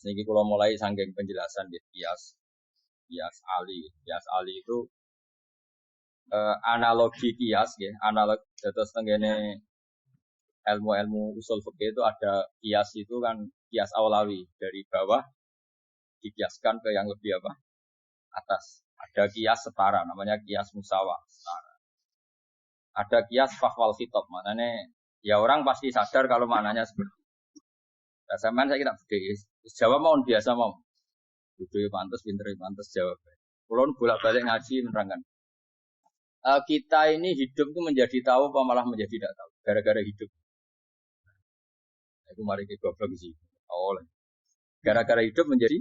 Niki kalau mulai sanggeng penjelasan di kias ali. Kias ali itu analogi kias ya, analog terus tenggene ilmu-ilmu usul fikih itu ada kias itu kan kias awlawi dari bawah dikiaskan ke yang lebih apa? Atas. Ada kias setara namanya kias musawa, setara. Ada kias fahwal khitab, maknanya ya orang pasti sadar kalau maknanya seperti itu. Nah, saya kira fikih. Jawab mau biasa mau. Itu pantas, pinter pantas jawab. Kalau bolak-balik ngaji menerangkan. Kita ini hidup itu menjadi tahu apa malah menjadi tidak tahu gara-gara hidup. Aku mari ke goblok sih. Oleh. Gara-gara hidup menjadi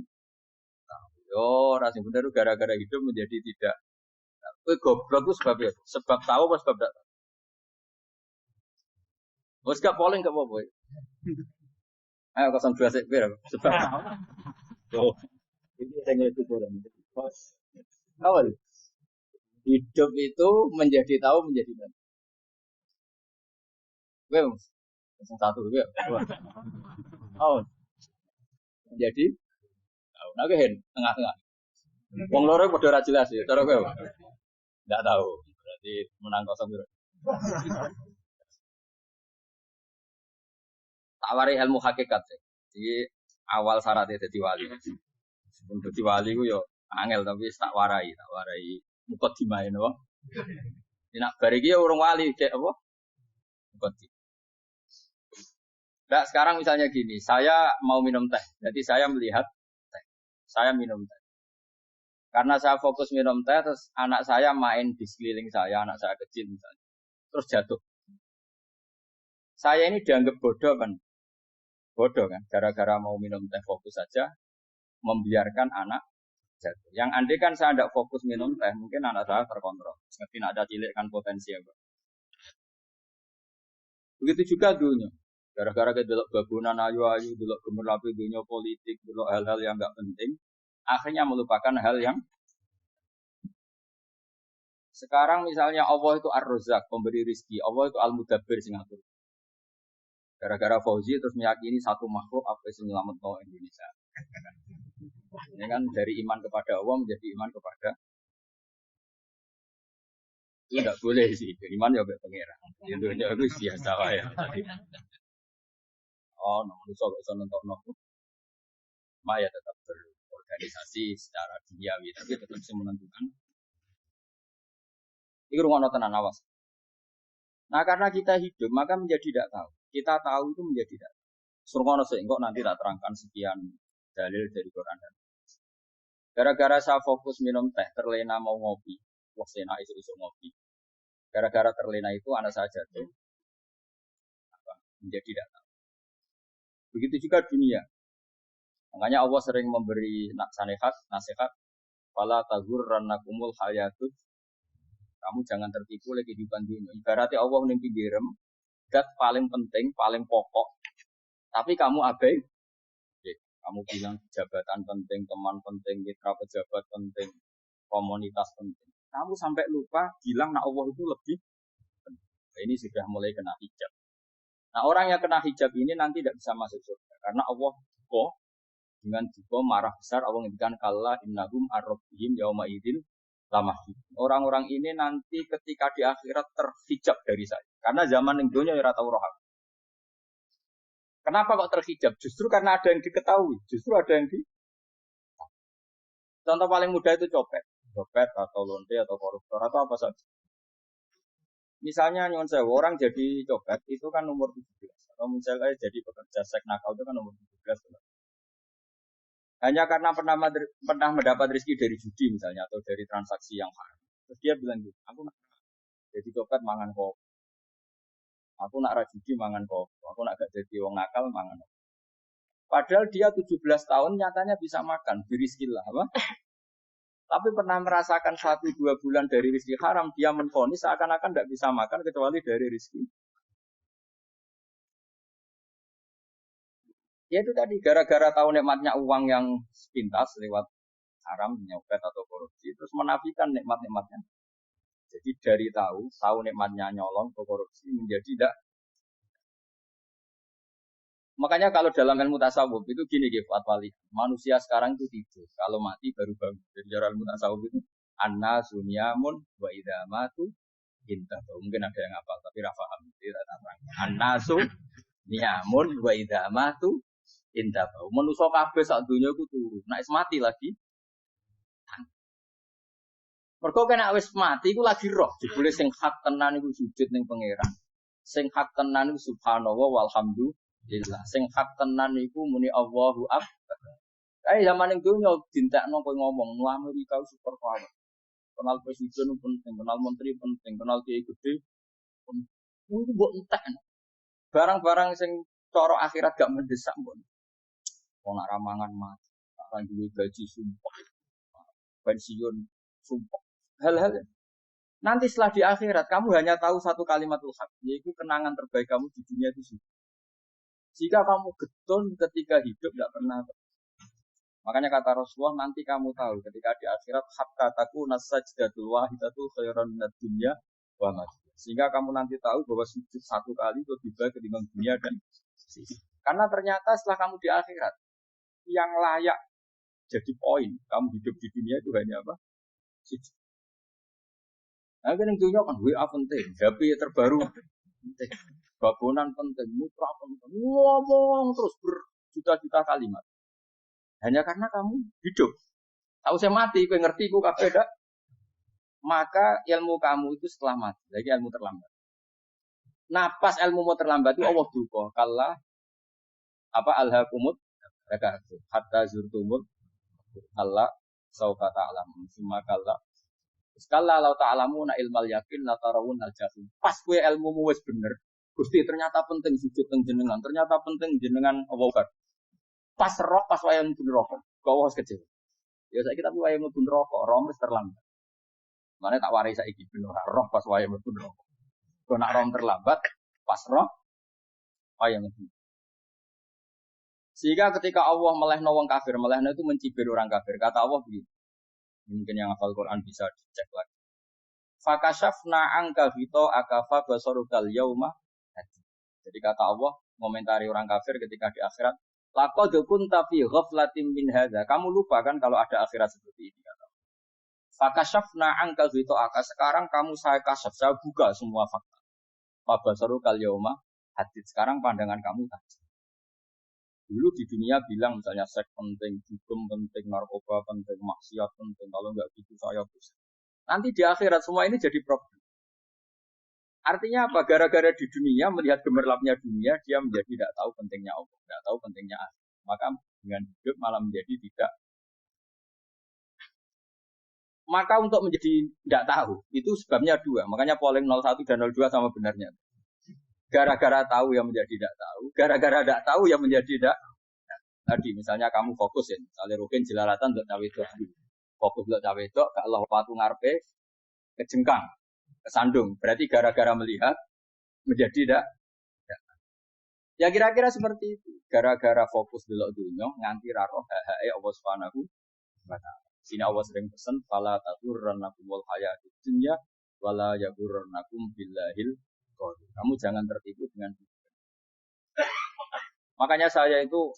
tahu. Yo, rasanya benar gara-gara hidup menjadi tidak. Kowe goblok itu sebabnya. Sebab tahu apa sebab tidak tahu. Wes gak polling gak apa-apa. Ayo 02 sik pira. Sebab. Oh. Itu saya ngerti kurang. Awal. Hidup itu menjadi tahu menjadi tahu. Kowe satu ya. Oh. Jadi tahu. Nah, tengah-tengah. Wong loro padha ora jelas ya, cara kowe. Enggak tahu. Berarti menang 0. Tak wari ilmu hakikat sih. Jadi awal syaratnya jadi wali. Sebelum jadi wali ku yo angel tapi tak warai mukadimah napa. Nek bar iki urung wali cek apa? Mukadimah. Nah, sekarang misalnya gini, saya mau minum teh. Jadi saya melihat teh. Saya minum teh. Karena saya fokus minum teh, terus anak saya main di sekeliling saya, anak saya kecil misalnya. Terus jatuh. Saya ini dianggap bodoh kan? Bodoh kan? Gara-gara mau minum teh fokus saja, membiarkan anak jatuh. Yang andai kan saya tidak fokus minum teh, mungkin anak saya terkontrol. Mungkin ada cilik kan potensi apa. Begitu juga dunia. Gara-gara kita delok babunan ayu-ayu, delok gemerlapi dunia politik, delok hal-hal yang enggak penting, akhirnya melupakan hal yang sekarang misalnya Allah itu Ar-Razzaq, pemberi rizki, Allah itu Al-Mudabbir sing ngatur. Gara-gara Fauzi terus meyakini satu makhluk apa yang menyelamatkan Indonesia. Ini kan dari iman kepada Allah menjadi iman kepada itu tidak boleh sih. Iman ya be pangeran. Indonesia itu biasa ya. Oh, no, bisa nonton no. Maya tetap berorganisasi secara duniawi, tapi tetap bisa menentukan. Ini rumah tenan awas. Nah, karena kita hidup, maka menjadi tidak tahu. Kita tahu itu menjadi tidak tahu. Surgono sehingga nanti tak terangkan sekian dalil dari Quran dan gara-gara saya fokus minum teh, terlena mau ngopi. Wah, sena isu-isu ngopi. Gara-gara terlena itu anak saya jatuh. Menjadi tidak tahu. Begitu juga dunia. Makanya Allah sering memberi nasihat. Fala taghurrannakumul hayatud. Kamu jangan tertipu oleh kehidupan dunia. Ibaratnya Allah menimpi direm, dat paling penting, paling pokok. Tapi kamu abai. Kamu bilang jabatan penting, teman penting, mitra pejabat penting, komunitas penting. Kamu sampai lupa bilang nak Allah itu lebih penting. Nah, ini sudah mulai kena hijab. Nah, orang yang kena hijab ini nanti tidak bisa masuk surga karena Allah dengan juga marah besar Allah ngendikan kalla innahum ar-rabbihim yauma idzin lamahjub. Orang-orang ini nanti ketika di akhirat terhijab dari saya. Karena zaman ning donya ora tau roh. Kenapa kok terhijab? Justru karena ada yang diketahui, justru ada yang di contoh paling mudah itu copet atau lonte atau koruptor atau apa saja. Misalnya nyuwun sewu orang jadi copet itu kan umur 17 atau misalnya jadi pekerja seks nakal itu kan umur 17. Hanya karena pernah mendapat rezeki dari judi misalnya atau dari transaksi yang haram. Terus dia bilang gitu, aku nak jadi copet mangan kok. Aku nak judi mangan kok. Aku nak gak jadi wong nakal mangan kok. Padahal dia 17 tahun nyatanya bisa makan, birizkillah apa? Tapi pernah merasakan 1-2 bulan dari rezeki haram, dia menvonis seakan-akan tidak bisa makan kecuali dari rezeki. Ya itu tadi, gara-gara tahu nikmatnya uang yang sepintas lewat haram, nyopet atau korupsi, terus menafikan nikmat-nikmatnya. Jadi dari tahu nikmatnya nyolong atau korupsi menjadi tidak. Makanya kalau dalam ilmu tasawuf itu gini gitu Fatwali. Manusia sekarang itu tidur. Kalau mati baru bangun. Jadi dalam ilmu tasawuf itu anna sunyamun wa idza matu inta. Mungkin ada yang hafal tapi ra paham. Tidak terang. Anna sunyamun wa idza matu inta. Manusia kabeh sak donya iku turu. Nek mati lagi mergo kena wis mati iku lagi roh. Jebule sing hak tenan iku sujud ning pangeran. Sing hak tenan iku subhanallah walhamdulillah. Sing hak tenan iku muni Allahu akbar. Zaman ning donya dintekno kowe ngomong, "Wah, Amerika super power." Kenal presiden penting, kenal menteri penting, kenal kiai gede penting. Itu mbok entek. Barang-barang sing cara akhirat gak mendesak mbok. Wong nak ramangan mati, ora duwe gaji sumpah. Pensiun sumpah. Hal-hal nanti setelah di akhirat kamu hanya tahu satu kalimatul haq, yaitu kenangan terbaik kamu di dunia itu. Jika kamu getun ketika hidup tidak pernah. Makanya kata Rasulullah nanti kamu tahu ketika di akhirat hak kataku nasajdatul wahidatu khairan minad dunya wa ma. Sehingga kamu nanti tahu bahwa sujud satu kali itu lebih baik ketimbang dunia dan karena ternyata setelah kamu di akhirat yang layak jadi poin kamu hidup di dunia itu hanya apa? Sujud. Nah, kan yang dunia kan WA penting, HP terbaru penting, bangunan penting, mutra penting, ngomong terus berjuta-juta kalimat. Hanya karena kamu hidup. Tahu saya mati, kau ngerti, kau kabeh dak. Maka ilmu kamu itu setelah mati, lagi ilmu terlambat. Nah, pas ilmu mau terlambat itu Allah duka. Kalla apa alhaqumut takasur hatta zurtumul kalla saufa ta'lamun. Summa kalla sekala lau ta'lamuna ilmal yakin la tarawun al-jahim. Pas kowe ilmumu wis bener. Gusti ternyata penting sujud teng jenengan, ternyata penting jenengan Allah. Pas roh pas wayang mlebu neraka. Kok wis kecil. Ya saiki tapi wayang mlebu neraka, roh wis terlambat. Mane tak waris saiki ben ora roh pas wayang mlebu neraka. Kok nak roh terlambat, pas roh wayang mlebu. Sehingga ketika Allah melehno wong kafir, melehno itu mencibir orang kafir. Kata Allah begini. Mungkin yang hafal Quran bisa dicek lagi. Fakashafna angka hito akafa basarukal yauma. Jadi kata Allah komentari orang kafir ketika di akhirat, laqad kunta fi ghaflatin min hadza. Kamu lupa kan kalau ada akhirat seperti ini kata. Fakashafna angka hito aka. Sekarang kamu saya kasaf, saya buka semua fakta. Fabasarukal yauma hadid. Sekarang pandangan kamu tajam. Dulu di dunia bilang misalnya seks penting, dugem penting, narkoba penting, maksiat penting. Kalau enggak gitu saya pusing. Nanti di akhirat semua ini jadi problem. Artinya apa? Gara-gara di dunia melihat gemerlapnya dunia, dia menjadi tidak tahu pentingnya Allah, tidak tahu pentingnya akhirat. Maka dengan hidup malah menjadi tidak. Maka untuk menjadi tidak tahu itu sebabnya dua. Makanya polling 01 dan 02 sama benarnya. Gara-gara tahu yang menjadi tidak tahu, gara-gara tidak tahu yang menjadi tidak. Tadi misalnya kamu fokus ya, misalnya rukin jelalatan untuk cawe itu, fokus untuk cawe itu, gak Allah patu ngarepe, kejengkang, kesandung. Berarti gara-gara melihat menjadi tidak. Ya kira-kira seperti itu. Gara-gara fokus delok dunya nganti raro hae Allah Subhanahu wa taala. Sini Allah sering pesan fala taghurrannakum wal hayatud dunya wala yaghurrannakum billahil. Kamu jangan tertipu dengan itu. Makanya saya itu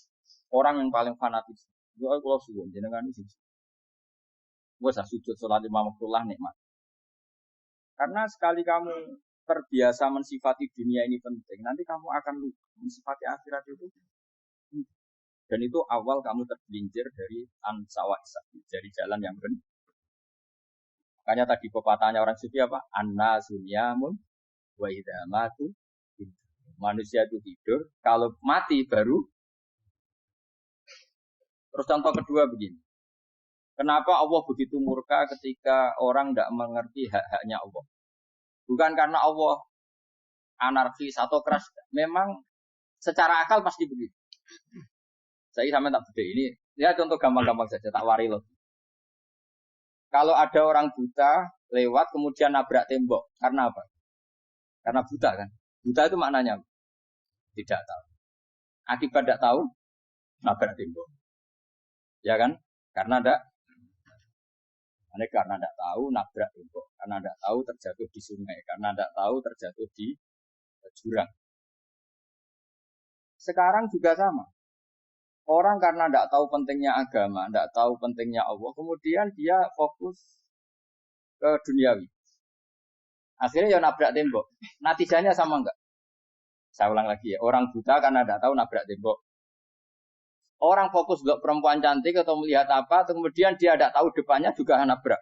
orang yang paling fanatis. Gue kalau suwun jenengan itu. Gue sujud salat lima waktulah nikmat. Karena sekali kamu terbiasa mensifati dunia ini penting, nanti kamu akan lupa mensifati akhirat itu. Dan itu awal kamu tergelincir dari ansawah dari jalan yang benar. Makanya tadi pepatahnya orang sufi apa? Anna sunyamun wa idza matu. Manusia itu tidur, kalau mati baru. Terus contoh kedua begini. Kenapa Allah begitu murka ketika orang tidak mengerti hak-haknya Allah? Bukan karena Allah anarkis atau keras. Memang secara akal pasti begitu. Saya sama tak beda ini. Ya contoh gampang-gampang saja, tak wari loh. Kalau ada orang buta lewat kemudian nabrak tembok, karena apa? Karena buta kan. Buta itu maknanya tidak tahu. Akibat tidak tahu, nabrak tembok. Ya kan? Karena tidak tahu nabrak tembok. Karena tidak tahu terjatuh di sungai. Karena tidak tahu terjatuh di jurang. Sekarang juga sama. Orang karena tidak tahu pentingnya agama, tidak tahu pentingnya Allah, kemudian dia fokus ke duniawi. Akhirnya ya nabrak tembok. Natijanya sama enggak? Saya ulang lagi ya. Orang buta karena tidak tahu nabrak tembok. Orang fokus untuk perempuan cantik atau melihat apa, kemudian dia tidak tahu depannya juga nabrak.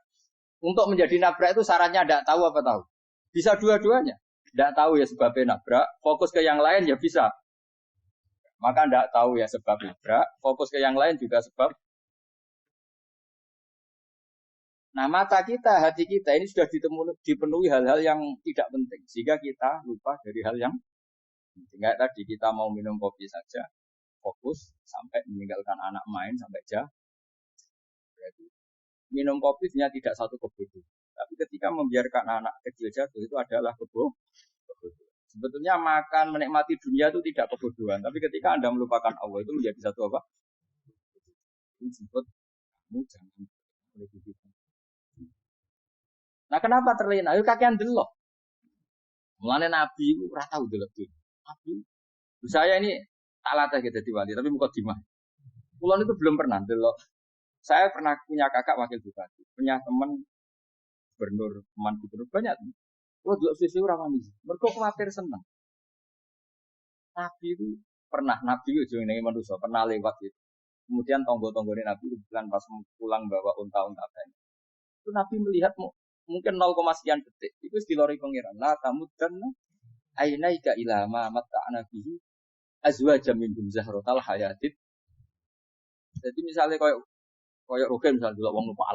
Untuk menjadi nabrak itu syaratnya tidak tahu apa tahu. Bisa dua-duanya. Tidak tahu ya sebabnya nabrak, fokus ke yang lain ya bisa. Maka tidak tahu ya sebab nabrak, fokus ke yang lain juga sebab. Nah mata kita, hati kita ini sudah dipenuhi hal-hal yang tidak penting. Sehingga kita lupa dari hal yang penting. Kayak tadi kita mau minum kopi saja, fokus sampai meninggalkan anak main sampai jam. Minum kopi sebenarnya tidak satu kebodohan. Tapi ketika membiarkan anak kecil jatuh itu adalah kebodohan. Sebetulnya makan, menikmati dunia itu tidak kebodohan. Tapi ketika Anda melupakan Allah itu menjadi satu apa? Itu disebut kamu jangan berlebihan. Nah kenapa terlena? Itu kakean delok. Mulane Nabi itu ora tau delok itu. Nabi, saya ini tak latih gitu di wali, tapi muka dimah. Kulon itu belum pernah delok. Saya pernah punya kakak wakil bupati, punya teman gubernur, teman gubernur banyak. Kalau delok sisi orang manis, mereka khawatir senang. Nabi itu pernah, Nabi itu jenenge manusia, pernah lewat gitu. Kemudian tonggo-tonggonya Nabi itu bilang pas pulang bawa unta-unta banyak. Itu Nabi melihat mungkin 0, sekian detik. Itu dilori pengiran. La tamuddanna ainaika ila ma mata'na bihi azwajan minhum zahratal hayatid. Jadi misalnya koyo rogen misalnya delok wong numpak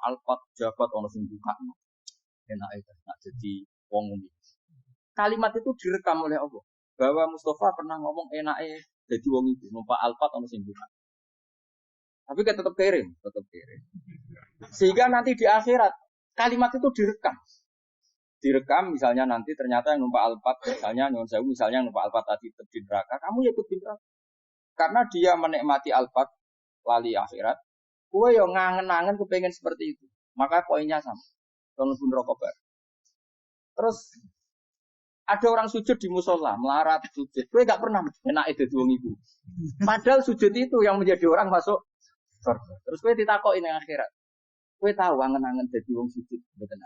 Alphard jabat ono sing buka. Enak itu nak jadi wong ngene. Kalimat itu direkam oleh Allah. Bahwa Mustafa pernah ngomong enake jadi wong itu numpak Alphard ono sing buka. Tapi kan tetap kirim. Sehingga nanti di akhirat kalimat itu direkam. Direkam misalnya nanti ternyata yang numpak Alphard misalnya nyon sewu misalnya numpak Alphard tadi di neraka, kamu ya ikut di neraka. Karena dia menikmati Alphard wali akhirat, kowe yo ngangen-angen kepengen seperti itu. Maka poinnya sama. Ton pun rokok bar. Terus ada orang sujud di musola, melarat sujud. Kowe gak pernah enake dadi wong iku. Padahal sujud itu yang menjadi orang masuk surga. Terus kowe ditakoki ning akhirat. Kowe tahu angen-angen dadi wong sujud mboten.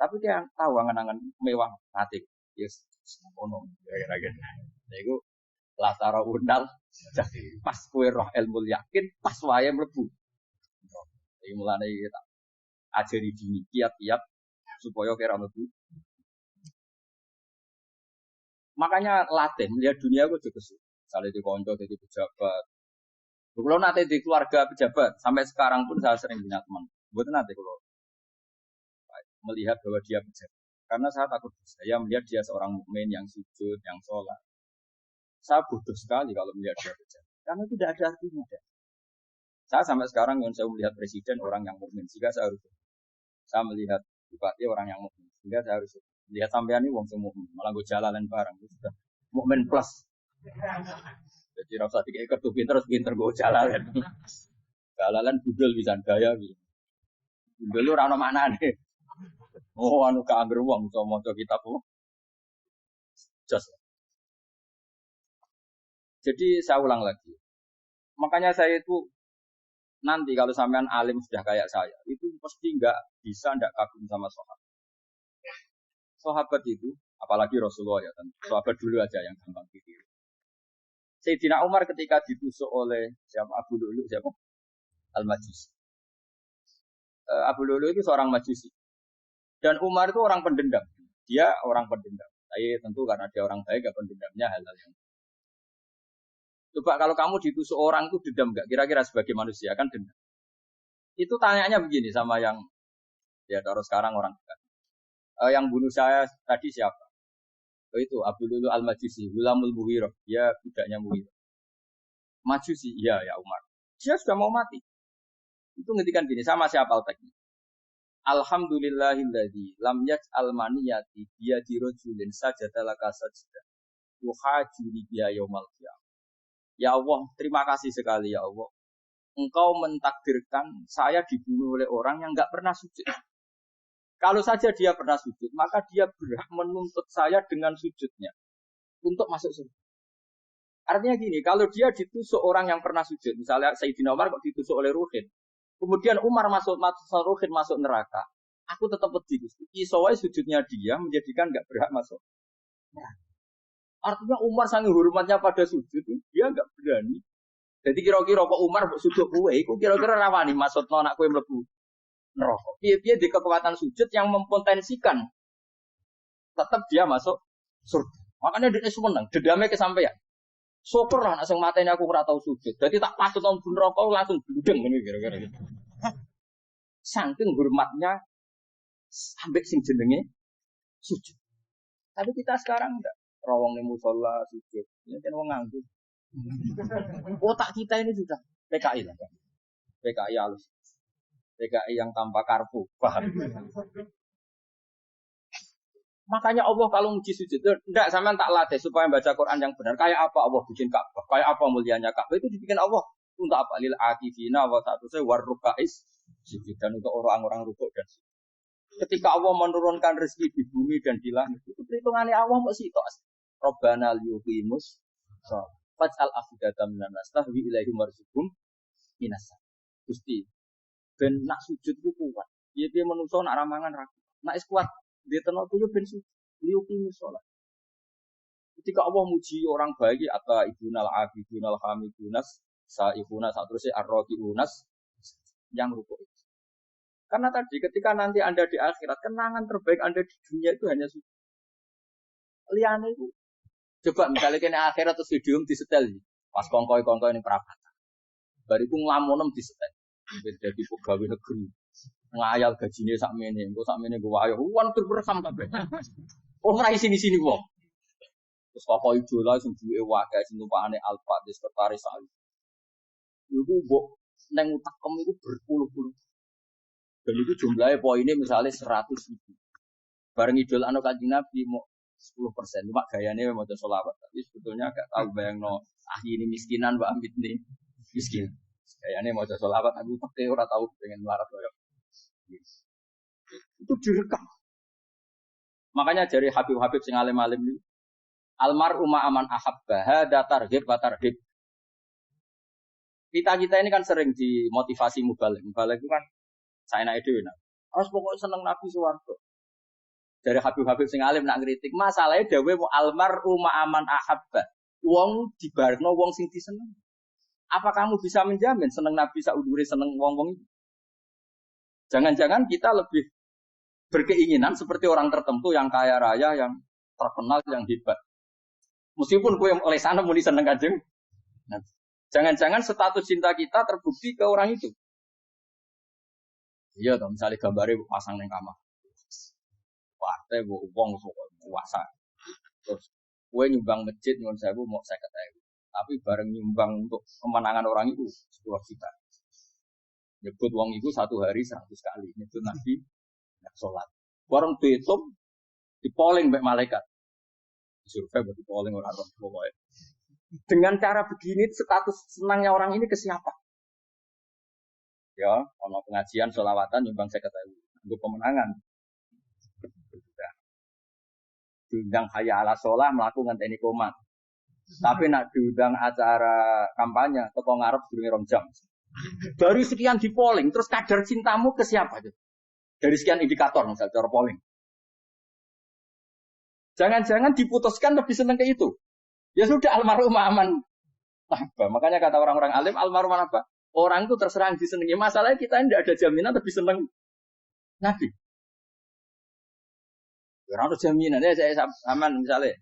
Tapi dia tahu angen-angen mewah hati. Yes, ngono. Kira-kira. Nah iku latara undal pas kowe roh ilmu yakin pas wae mlebu. Iki mulane kita ajari dini kiat-kiat supaya kira mlebu. Makanya latih melihat dunia itu juga kesu. Misalnya di konco, di pejabat. Kalau nanti di keluarga pejabat, sampai sekarang pun saya sering punya teman. Buat nanti kalau melihat bahwa dia pejabat. Karena saya takut saya melihat dia seorang mukmin yang sujud, yang sholat. Saya bodoh sekali kalau melihat dia pejabat. Karena tidak ada artinya. Saya sampai sekarang yang saya melihat presiden orang yang mukmin, sehingga saya harus. Saya melihat bupati orang yang mukmin, sehingga saya harus. Lihat sampean ini wong sing mukmin, malah gue jalanan bareng itu sudah mukmin plus. Jadi rasa tiga kartu pinter gue jalanan. Jalanan budel bisa gaya gitu. Budel lu rano mana nih? Oh anu ke angger wong so maca kitab kok. Just. Jadi saya ulang lagi. Makanya saya itu nanti kalau sampean alim sudah kayak saya, itu pasti nggak kagum sama sahabat. Sahabat itu, apalagi Rasulullah ya, sahabat dulu aja yang gampang pikir. Sayyidina Umar ketika ditusuk oleh siapa Abu Lu'lu siapa? Al-Majusi. Abu Lu'lu itu seorang Majusi. Dan Umar itu orang pendendam. Dia orang pendendam. Tapi tentu karena dia orang baik, ya pendendamnya hal-hal yang. Coba kalau kamu ditusuk orang itu dendam enggak? Kira-kira sebagai manusia kan dendam. Itu tanyanya begini sama yang ya taruh sekarang orang dekat. Yang bunuh saya tadi siapa? Oh itu Abu Lu'lu Al-Majusi, Gulamul Mughirah. Dia budaknya Mughirah. Majusi, iya ya Umar. Dia sudah mau mati. Itu ngetikan gini, sama siapa al-teknik. Alhamdulillahilladzi lam yaj'al maniyati biyadi rajulin sajadalaka sajdah. Yuhajuni biya yaumal qiyamah. Ya Allah, terima kasih sekali ya Allah. Engkau mentakdirkan saya dibunuh oleh orang yang enggak pernah sujud. Kalau saja dia pernah sujud, maka dia berhak menuntut saya dengan sujudnya untuk masuk surga. Artinya gini, kalau dia ditusuk orang yang pernah sujud, misalnya Sayyidina Umar kok ditusuk oleh Ruhin, kemudian Umar masuk Ruhin masuk neraka, aku tetap pedih. Isowai sujudnya dia menjadikan nggak berhak masuk. Nah, artinya Umar sangat hormatnya pada sujud, dia nggak berani. Jadi kira-kira kok Umar sujud kue, itu kira-kira rawani masuk anak kue mlebu neraka. Dia di kekuatan sujud yang mempotensikan tetap dia masuk surga. Makanya dia seneng, dedamnya kesampaian. Syukur lah, langsung matanya aku ora tau sujud. Jadi tak patut tahun neraka langsung bludeng ini kira-kira gitu. Saking hormatnya sampai sing jenenge sujud. Tapi kita sekarang enggak. Rawong ning musala sujud. Ini kan wong nganggur. Otak kita ini sudah PKI lah. PKI halus. PKI yang tanpa kartu. Paham? Makanya Allah kalau muji sujud, enggak sampean tak latih supaya baca Quran yang benar. Kayak apa Allah bikin Ka'bah? Kayak apa mulianya Ka'bah? Itu dibikin Allah untuk apa? Lil akifina wa ta'tusai warrukais sujud, dan untuk orang-orang rukuk dan sujud. Ketika Allah menurunkan rezeki di bumi dan di langit, itu perhitungannya Allah masih itu. Rabbana liyuqimus faj'al afidatan minan nas tahwi ilaihim warzuqhum minas. Gusti, ben nak sujud ku kuat. Piye-piye menungso nak ramangan ra. Nak is kuat dia tenang punya bensin, liukimu sholat. Ketika Allah muji orang baik, atau ibunal abidunal hamidunas, saifunas, terusnya arrokiunas, yang rukuk itu. Karena tadi ketika nanti anda di akhirat, kenangan terbaik anda di dunia itu hanya sujud. Liane itu, coba misalnya kena akhirat terus video disetel, pas kongkoi ini perapatan. Bariku ngelamunem disetel, jadi pegawai negeri. Ngayal gajinya sakmene, engko sakmene gue ayo, wantur bersam kabeh. Oh ora sini wong. Terus apa idola sing duwe wae sing tumpakane Alfa di sekretaris saya. Iku mbok nang utakem iku berpuluh-puluh. Dan itu jumlahnya poinnya misalnya 100.000. Bareng idol anu Kanjeng Nabi mau 10%. Cuma gayane maca selawat. Tapi sebetulnya agak tahu bayangno ini miskinan Mbak Amit nih. Miskin. Gayane maca selawat aku pete ora tahu pengen melarat koyo. Itu direkam. Makanya dari Habib-Habib sing alim-alim ini, almar'u ma'aman ahabba hada targhib wa tarhib. Kita ini kan sering dimotivasi mubalik. Mubalik itu kan saya naik dhewe nah. Harus pokoknya seneng Nabi suwarga. Dari Habib-Habib sing alim nak ngritik, masalahnya dhewe almar'u ma'aman ahabba. Wong dibarekno wong sing diseneng. Apa kamu bisa menjamin seneng Nabi saudure seneng wong-wong itu? Jangan-jangan kita lebih berkeinginan seperti orang tertentu yang kaya raya, yang terkenal, yang hebat. Meskipun kue oleh sana muni seneng Kanjeng. Nah, jangan-jangan status cinta kita terbukti ke orang itu. Iya, toh, misalnya gambarnya pasang neng kamar. Wah, teh wong puasa. Terus kue nyumbang masjid nyuwun sewu mau 50.000. Tapi bareng nyumbang untuk kemenangan orang itu 10 juta. Nyebut wong itu satu hari 100 kali. Nyebut Nabi nggak sholat. Warung betom dipoling mbak malaikat. Survei buat dipoling orang pokoknya. Dengan cara begini status senangnya orang ini ke siapa? Ya, kalau pengajian sholawatan nyumbang 50.000 untuk kemenangan. Diundang hayya ala sholah melakukan teknik komat. Tapi nak diundang acara kampanye toko ngarep durung 2 jam. Dari sekian di polling, terus kadar cintamu ke siapa? Dari sekian indikator, misalnya cara polling. Jangan-jangan diputuskan lebih senang ke itu. Ya sudah, almarhum aman. Nah, makanya kata orang-orang alim, almarhum apa? Orang itu terserah disenangi. Masalahnya kita tidak ada jaminan lebih senang Nabi. Orang itu jaminan, ya saya aman misalnya.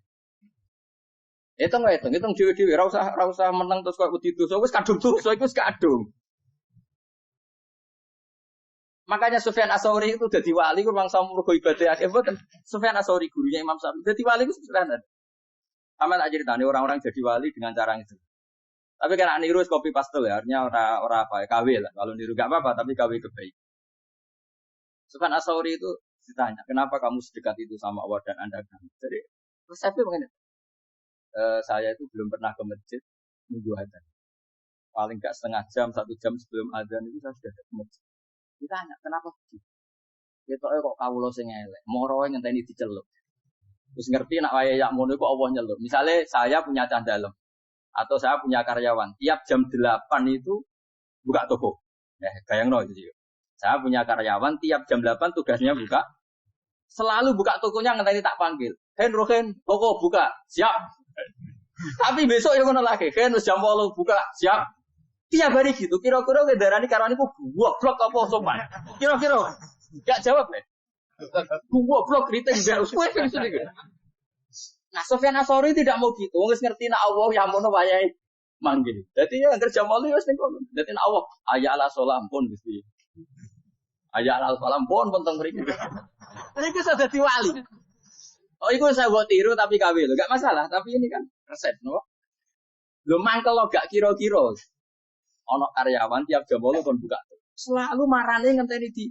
Hitung dewi-dewi, rasa menang terus kok begitu. So wis kadung tuh, so wis kadung. Makanya Sufyan Ats-Tsauri itu jadi wali, kurang sama mergo ibadah akeh boten. Sufyan Ats-Tsauri gurunya Imam Syafi'i. Jadi wali itu sederhana. Sama tak ceritane orang-orang jadi wali dengan cara itu. Tapi kan niru copy paste ya, artinya ora apa ya, KW lah. Kalau niru gak apa-apa, tapi KW kebaik. Sufyan Ats-Tsauri itu ditanya, kenapa kamu sedekat itu sama Allah dan Anda kan? Jadi, terus saya mengenai saya itu belum pernah ke masjid nunggu adzan. Paling gak setengah jam, 1 jam sebelum adzan itu saya sudah ke masjid. Ditanya, kenapa? Kita kok kawula sing elek, moro ngenteni diceluk. Terus ngerti nak wayahe yak ngono kok Allah nyeluk. Misalnya saya punya cah dalem. Atau saya punya karyawan, tiap jam 8 itu buka toko. Ya, bayangno itu. Saya punya karyawan, tiap jam 8 tugasnya buka. Selalu buka tokonya ngenteni tak panggil. Rohen, toko buka. Siap. Tapi besok yang ngono lagi, jam 8 buka. Siap. Tiap hari gitu. Kira-kira kendaraan ini karena itu buah blok apa sopan. Kira-kira. Gak jawab deh. Buah blok kritik enggak usah. Nah, Sofyan Asori tidak mau gitu. Wis ngerti nak Allah yang mono wayahe manggil. Jadi ya kerja malu wis ning kono. Dadi nak Allah ayya ala salam pun Gusti. Ayya ala salam pun teng mriki. Ini sudah dadi wali. Oh, itu saya buat tiru tapi KW lho. Gak masalah, tapi ini kan resep, no. Lho mangkel lo gak kira-kira. Ono karyawan tiap jam 8 kon buka. Selalu marane ngenteni di.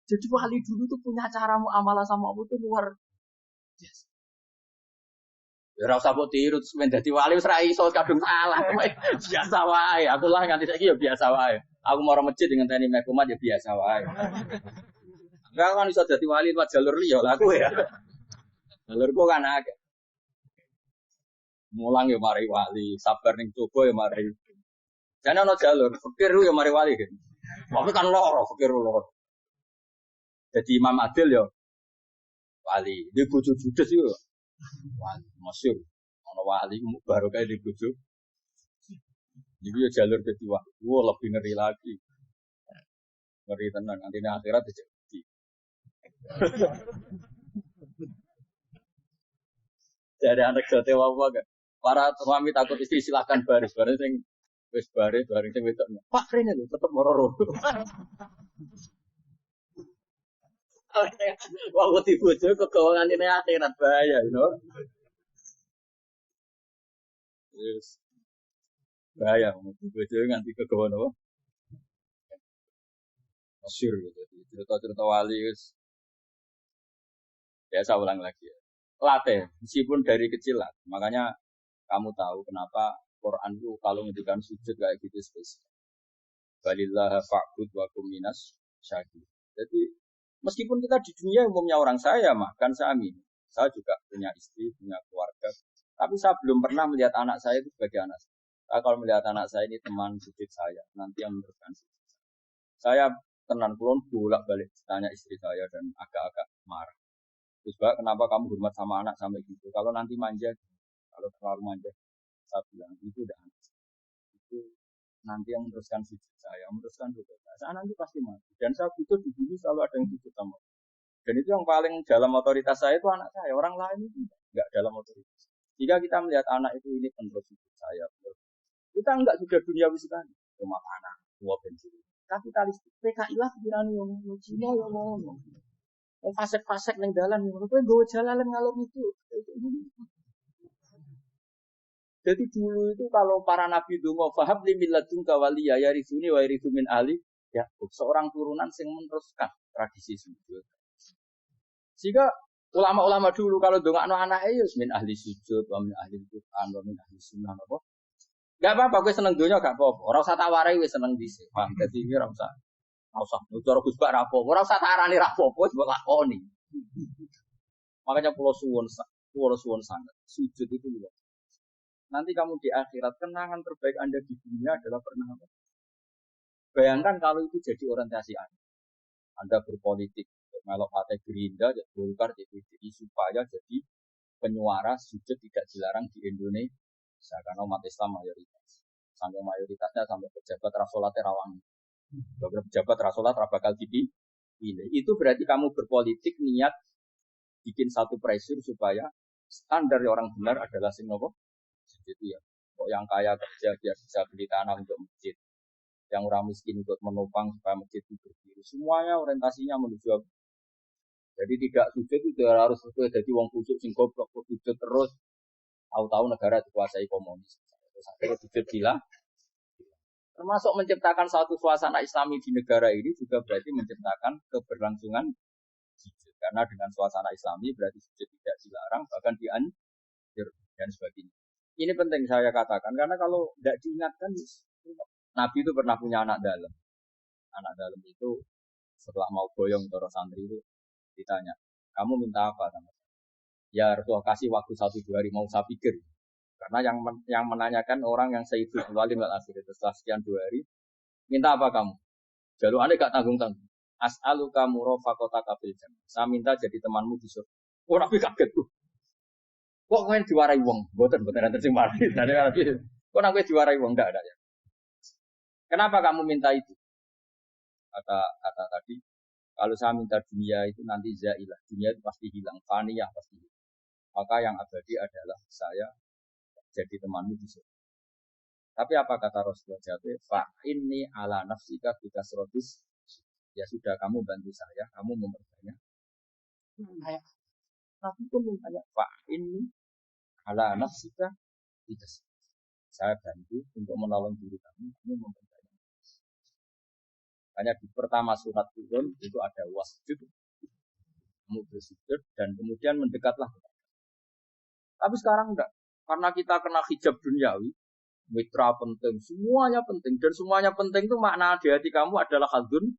Jadi wali dulu tuh punya cara muamalah sama Allah tuh luar biasa. Ya ora usah mbok tiru terus men dadi wali wis ra iso kadung salah. Biasa wae. Aku lah nganti saiki ya biasa wae. Aku mau masjid dengan tani mekumat ya biasa wae. Enggak kan iso dadi wali lewat jalur liya lah aku ya. Jalurku kan akeh. Mulang ya mari wali, sabar ning coba ya mari. Jane ana jalur, fikir ya mari wali kan. Tapi kan loro, fikir loro. Jadi Imam Adil ya wali, di bojo judes yo. Wali masyhur. Ana wali baru kae di bojo. Jadi ya jalur dadi wali. Wah lebih ngeri lagi. Ngeri tenan nanti ning akhirat jadi. Jadi anak jote wae gak. Para suami takut istri silakan baris sing wis baris sing wedok. Pak rene lho tetep moro-moro. Wah, wedi bojo kegawangan ini akhirat bahaya, you know. Yes. Bahaya, wedi bojo nganti kegawan apa? Masyhur gitu. Cerita-cerita wali wis. Ya saya ulang lagi ya. Latih, meskipun dari kecil lah. Makanya kamu tahu kenapa Quran itu kalau ngendikan sujud kayak gitu spesial. Balillah fa'bud wa kum minas syakir. Jadi meskipun kita di dunia umumnya orang saya makan saya amin. Saya juga punya istri, punya keluarga. Tapi saya belum pernah melihat anak saya itu sebagai anak saya. Saya kalau melihat anak saya ini teman sujud saya, nanti yang meneruskan sujud saya tenan kulon bolak-balik tanya istri saya dan agak-agak marah. Terus Mbak, kenapa kamu hormat sama anak sampai gitu? Kalau nanti manja, kalau terlalu manja, saya bilang itu udah anak saya. Itu nanti yang meneruskan sujud saya, meneruskan doa saya nanti pasti mati. Dan saya butuh di sini selalu ada yang sujud sama. Dan itu yang paling dalam otoritas saya itu anak saya. Orang lain itu enggak dalam otoritas. Jika kita melihat anak itu ini penerus sujud saya, kita enggak sudah duniawi sekali. Rumah anak, dua bensin. Kapitalis, PKI lah pikiran yang Cina yang ngomong. Fasek-fasek neng dalan, kowe nggo jalan ngalor itu. Jadi dulu itu kalau para nabi donga fahab limil ladunka waliya yarisuni wa yarisu min ali ya seorang turunan sing meneruskan tradisi sujud. Sehingga ulama-ulama dulu kalau dongakno anake ya min ahli sujud wa min ahli Quran wa min ahli sunnah apa. Enggak apa-apa kowe seneng donya gak apa-apa. Ora usah tak warai wis seneng dhisik. Paham dadi iki ora usah. Ora usah cara Gus Bak ra apa. Ora usah tak arani ra apa-apa wis mbok lakoni. Makanya pulau suwun sangat sujud itu juga. Nanti kamu di akhirat, kenangan terbaik Anda di dunia adalah pernah apa? Bayangkan kalau itu jadi orientasi Anda. Anda berpolitik, melok partai Gerindra, Golkar, jadi supaya jadi penyuara sujud tidak dilarang di Indonesia. Karena umat Islam mayoritas. Sampai mayoritasnya sampai pejabat rasolatnya rawan. Beberapa pejabat rasolat bakal dipilih. Itu berarti kamu berpolitik niat bikin satu pressure supaya standar orang benar adalah sing nopo. Itu ya, kok yang kaya kerja dia bisa beli tanah untuk masjid, yang orang miskin untuk menopang supaya masjid itu berdiri. Semuanya orientasinya menuju. Jadi tidak sujud itu harus sesuai jadi wong kusuk sing goblok sujud terus. Tahu-tahu negara dikuasai komunis. Terus akhirnya sujud gila. Termasuk menciptakan satu suasana Islami di negara ini juga berarti menciptakan keberlangsungan sujud. Karena dengan suasana Islami berarti sujud tidak dilarang bahkan dianjur dan sebagainya. Ini penting saya katakan karena kalau tidak diingatkan, Nabi itu pernah punya anak dalam. Anak dalam itu setelah mau boyong toro santri itu ditanya, kamu minta apa sama saya? Ya Rasulullah kasih waktu 1-2 hari mau saya pikir. Karena yang menanyakan orang yang Sayyidul Awwalin wal Akhirin setelah sekian 2 hari, minta apa kamu? Jaluannya gak tanggung-tanggung. As'aluka murafaqataka fil jannah. Saya minta jadi temanmu di surga. Oh, Nabi kaget tuh. Kok kalian diwarai wong? Boten nanti sing mari. Kok nang kowe diwarai wong ndak ada ya? Kenapa kamu minta itu? Kata tadi, kalau saya minta dunia itu nanti zailah. Dunia itu pasti hilang, faniyah pasti hilang. Maka yang abadi adalah saya jadi temanmu di surga. Tapi apa kata Rasulullah jawab? Fa inni ala nafsika bikasrotis. Ya sudah, kamu bantu saya, kamu memperbanyak. Tapi pun mintanya Fa inni ala nafsika bikasrotis. Saya bantu untuk menolong diri kamu memperbanyak. Hanya di pertama surat turun itu ada wasjud, kamu bersujud dan kemudian mendekatlah. Tapi sekarang enggak, karena kita kena hijab duniawi. Mitra penting, semuanya penting. Dan semuanya penting itu makna di hati kamu adalah hadun.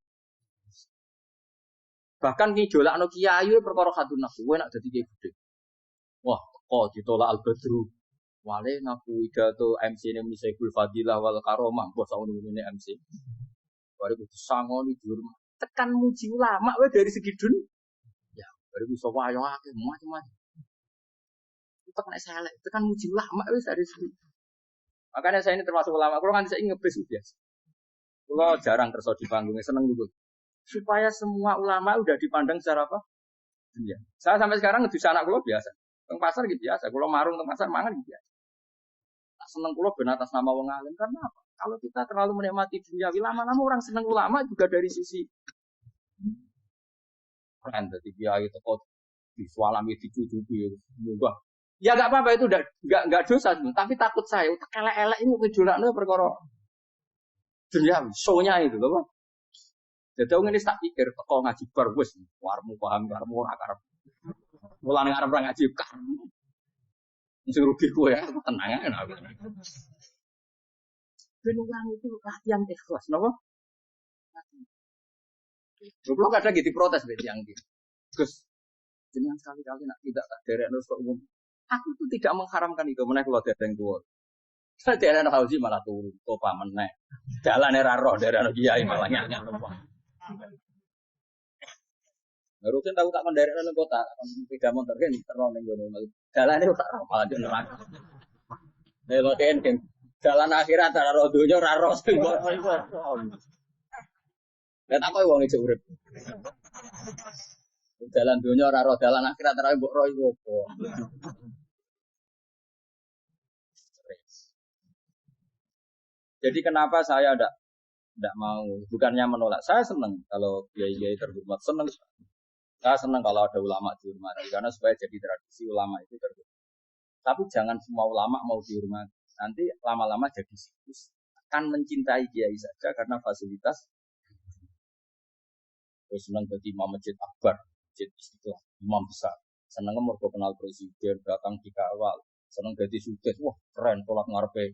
Bahkan ngijolak no kiai perkara hadun nafsu. Gue nak jadi kiai gede. Wah, kok ditolak al-badru. Wale ngaku pidato MC ini Misaibul Fadilah wal Karomah. Bos tahun ini MC. Baru itu sangoni diurma. Tekan muji ulama we dari segi dun. Ya, baru bisa wayo akeh macam-macam. Tekan saya tekan muji ulama we dari segi. Makanya saya ini termasuk ulama. Kalau kan saya ngebes biasa. Kalau jarang kerja di panggungnya seneng dulu. Supaya semua ulama udah dipandang secara apa? Dunia. Saya sampai sekarang ngedus anak kulo biasa. Teng pasar gitu biasa. Kulo marung teng pasar mangan gitu biasa. Tak seneng kulo ben atas nama wong alim karena apa? Kalau kita terlalu menikmati dunia, lama-lama orang seneng ulama juga dari sisi kan dadi kiai teko disualami dicucuki munggah. Ya enggak apa-apa itu enggak dosa, tapi takut saya elek-elek ini kejolakno perkara dunia, show-nya itu loh. Jadi aku ini tak pikir teko ngaji bar wis warmu paham karmu ora karep. Mulane arep ora ngaji kan. Sing rugi kowe ya, tenang ae aku. Ben orang itu latihan ikhlas, napa? Goblok kadang gitu protes mbek tiyang iki. Gus, jenengan sekali-kali nak tidak tak derekno kok umum. Aku tuh tidak mengharamkan itu, meneh kula dereng tuwa. Saya derekno Fauzi malah turu, topa meneh. Dalane ra roh derekno kiai malah nyanyi. Harusnya tahu tak menderekno nang kota, sepeda motor kan terus ning ngono. Dalane tak roh malah neraka. Lha kok jalan akhirat ora roh donya ora roh sing kok. Lah tak koyo wong ijo urip. Jalan dunia ora roh dalan akhirat ora mbok roh iku apa. Jadi kenapa saya tidak mau, bukannya menolak. Saya senang kalau kiai-kiai terhormat, senang. Saya senang kalau ada ulama dihormati karena supaya jadi tradisi ulama itu terhormat. Tapi jangan semua ulama mau dihormati. Nanti lama-lama jadi siklus. Akan mencintai kiai saja karena fasilitas. Terus senang jadi imam masjid akbar. Istiqlal, imam besar. Seneng mergo kenal presiden, datang dikawal. Seneng dadi sukses, wah keren tolak ngarepe.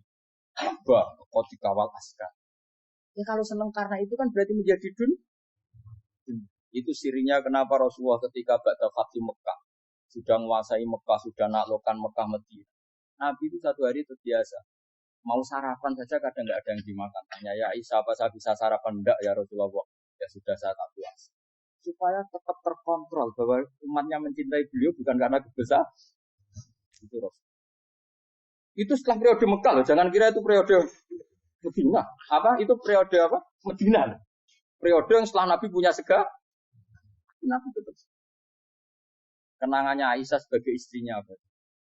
Abah, kok dikawal askar. Ya kalau seneng karena itu kan berarti menjadi dun. Itu sirinya kenapa Rasulullah ketika ba'da Fatih Mekah sudah menguasai Mekah, sudah naklukkan Mekah Madinah. Nabi itu satu hari terbiasa. Mau sarapan saja kadang nggak ada yang dimakan. Tanya ya Aisyah, apa saya bisa sarapan? Enggak ya Rasulullah. Ya sudah saya tak puas. Supaya tetap terkontrol bahwa umatnya mencintai beliau bukan karena kebesaran. Itu Rasul. Itu setelah periode Mekah loh, jangan kira itu periode Medina. Apa? Itu periode apa? Medina. Periode yang setelah Nabi punya segala. Nabi tetap. Kenangannya Aisyah sebagai istrinya apa?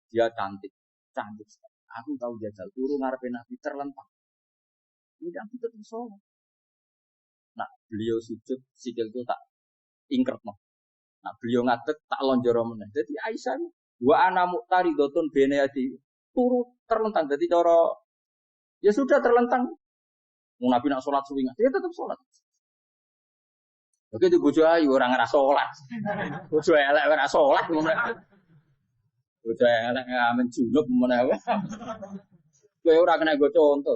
Dia cantik, cantik sekali. Aku tahu jajal turun ngarepe Nabi terlentang. Ini Nabi tetap sholat. Nah, beliau sujud sikil itu tak ingkret no. Nah beliau ngadeg tak lonjoro meneh. Jadi Aisyah wa ana muqtaridotun bene adi turu terlentang. Jadi cara ya sudah terlentang. Nabi nak salat suwi dia tetap salat. Oke itu bojo ayu ora ngrasa salat. Bojo elek ora salat ngono. Bojo elek menjunub meneh wae. Kowe ora kena go contoh.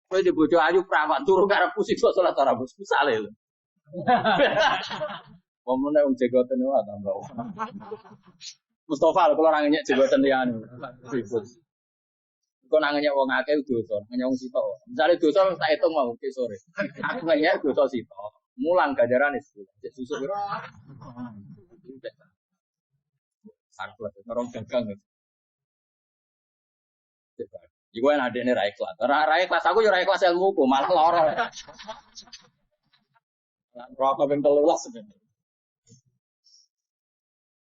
Kowe di bojo ayu prawan turu karo pusing kok salat ora bus misale lho. Pemenang jegoten wae tambah. Mustafa lho kalau orangnya jegoten liyan. Kok nangenya wong akeh dosa, nanya wong sitok. Misale dosa tak hitung mau ke sore. Aku nanya dosa sitok. Mulang ganjarane cek susuk piro. Saklet orang dagang. Iku enak adekne ra ikhlas. Ra ikhlas aku yo ra ikhlas ilmuku, malah lara. Rokok ben 13 sebenarnya.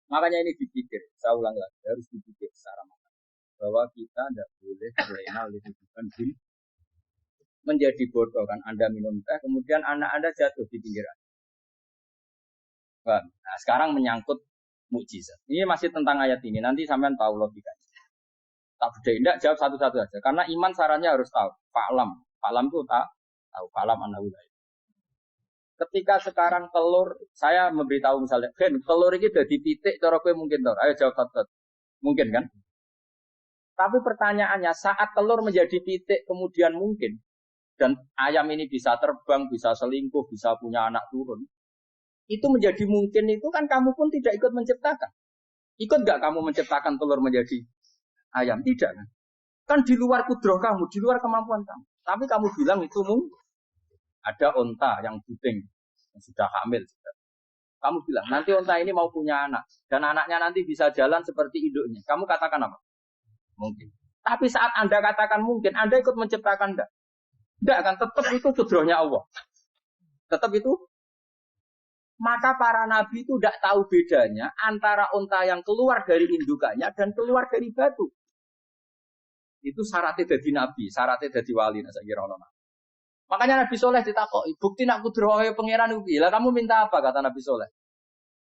Makanya ini dipikir, saya ulang lagi, harus dipikir secara matang. Bahwa kita tidak boleh terlena oleh kehidupan menjadi bodoh kan. Anda minum teh, kemudian anak Anda jatuh di pinggiran. Nah, sekarang menyangkut mukjizat. Ini masih tentang ayat ini, nanti sampean tahu logikanya. Tak beda, tidak jawab satu-satu aja. Karena iman sarannya harus tahu. Fa'lam itu tak tahu. Fa'lam anaulai. Ketika sekarang telur, saya memberitahu misalnya, Ben, telur ini udah di titik, cara kowe mungkin tahu. Ayo jawab satu. Mungkin kan? Tapi pertanyaannya, saat telur menjadi titik kemudian mungkin, dan ayam ini bisa terbang, bisa selingkuh, bisa punya anak turun, itu menjadi mungkin itu kan kamu pun tidak ikut menciptakan. Ikut nggak kamu menciptakan telur menjadi ayam? Tidak kan? Kan di luar kudroh kamu, di luar kemampuan kamu. Tapi kamu bilang itu mungkin. Ada onta yang buding, yang sudah hamil. Kamu bilang, nanti onta ini mau punya anak. Dan anaknya nanti bisa jalan seperti induknya. Kamu katakan apa? Mungkin. Tapi saat Anda katakan mungkin, Anda ikut menciptakan enggak? Enggak kan, tetap itu kudrohnya Allah. Tetap itu. Maka para nabi itu tidak tahu bedanya antara onta yang keluar dari indukannya dan keluar dari batu. Itu syaratnya jadi nabi, syaratnya jadi wali. Nah, saya kira orang. Makanya Nabi Soleh ditakoki, bukti nak kudrohe pangeran ubi. Lah kamu minta apa kata Nabi Soleh?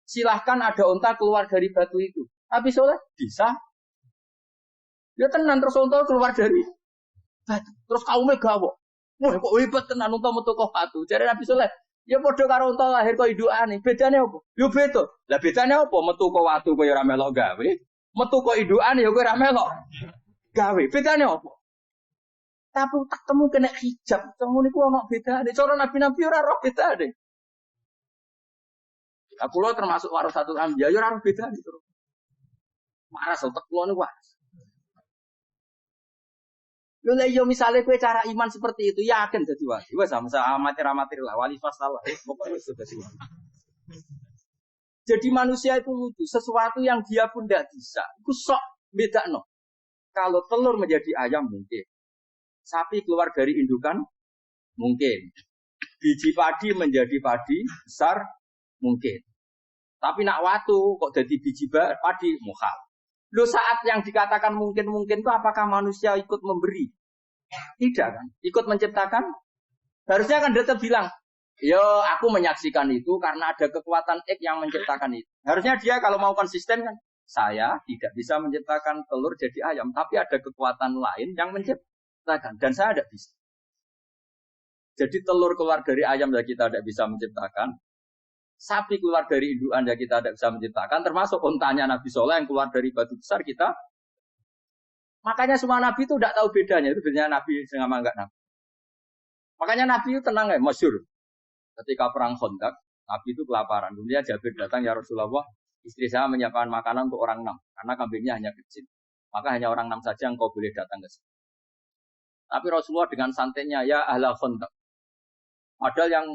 Silahkan ada unta keluar dari batu itu. Nabi Soleh bisa. Ya tenan terus unta keluar dari batu. Terus kaumnya gawok. Wah kok hebat tenan unta metu kok batu. Jadi Nabi Soleh, ya padha karo unta lahir kok indukane. Bedane apa? Yo beda. Lah bedane apa? Metu kok watu kok ora melok gawe. Metu kok indukane ya kowe ora melok gawe. Bedane apa? Tapi tak temu kena hijab, temu niku ono beda. Cara nabi-nabi ora roh beda deh. Aku lo termasuk warasatul anbiya, ya ora roh beda gitu. Waras otak kulo niku waras. Lha yo misale kowe cara iman seperti itu, yakin dadi wali. Wes sama-sama amatir lah, wali fasalah. Pokoknya wis dadi wali. Jadi manusia itu lucu, sesuatu yang dia pun tidak bisa. Iku sok bedakno. Kalau telur menjadi ayam mungkin. Sapi keluar dari indukan mungkin. Biji padi menjadi padi besar mungkin. Tapi nak watu kok jadi biji padi mukhal. Loh saat yang dikatakan mungkin-mungkin itu apakah manusia ikut memberi? Tidak kan? Ikut menciptakan? Harusnya kan dia bilang, yo aku menyaksikan itu karena ada kekuatan X yang menciptakan itu. Harusnya dia kalau mau konsisten kan, saya tidak bisa menciptakan telur jadi ayam, tapi ada kekuatan lain yang menciptakan. Dan saya tidak bisa. Jadi telur keluar dari ayam ya kita tidak bisa menciptakan. Sapi keluar dari indukan ya kita tidak bisa menciptakan. Termasuk untanya Nabi Soleh yang keluar dari batu besar kita. Makanya semua Nabi itu tidak tahu bedanya. Itu bedanya Nabi sama enggak Nabi. Makanya Nabi itu tenang ya, masyhur. Ketika perang Khandaq, Nabi itu kelaparan. Kemudian Jabir datang, ya Rasulullah, istri saya menyiapkan makanan untuk orang 6. Karena kambingnya hanya kecil. Maka hanya orang 6 saja yang kau boleh datang ke sini. Tapi Rasulullah dengan santainya, ya ahlal Khandaq. Padahal yang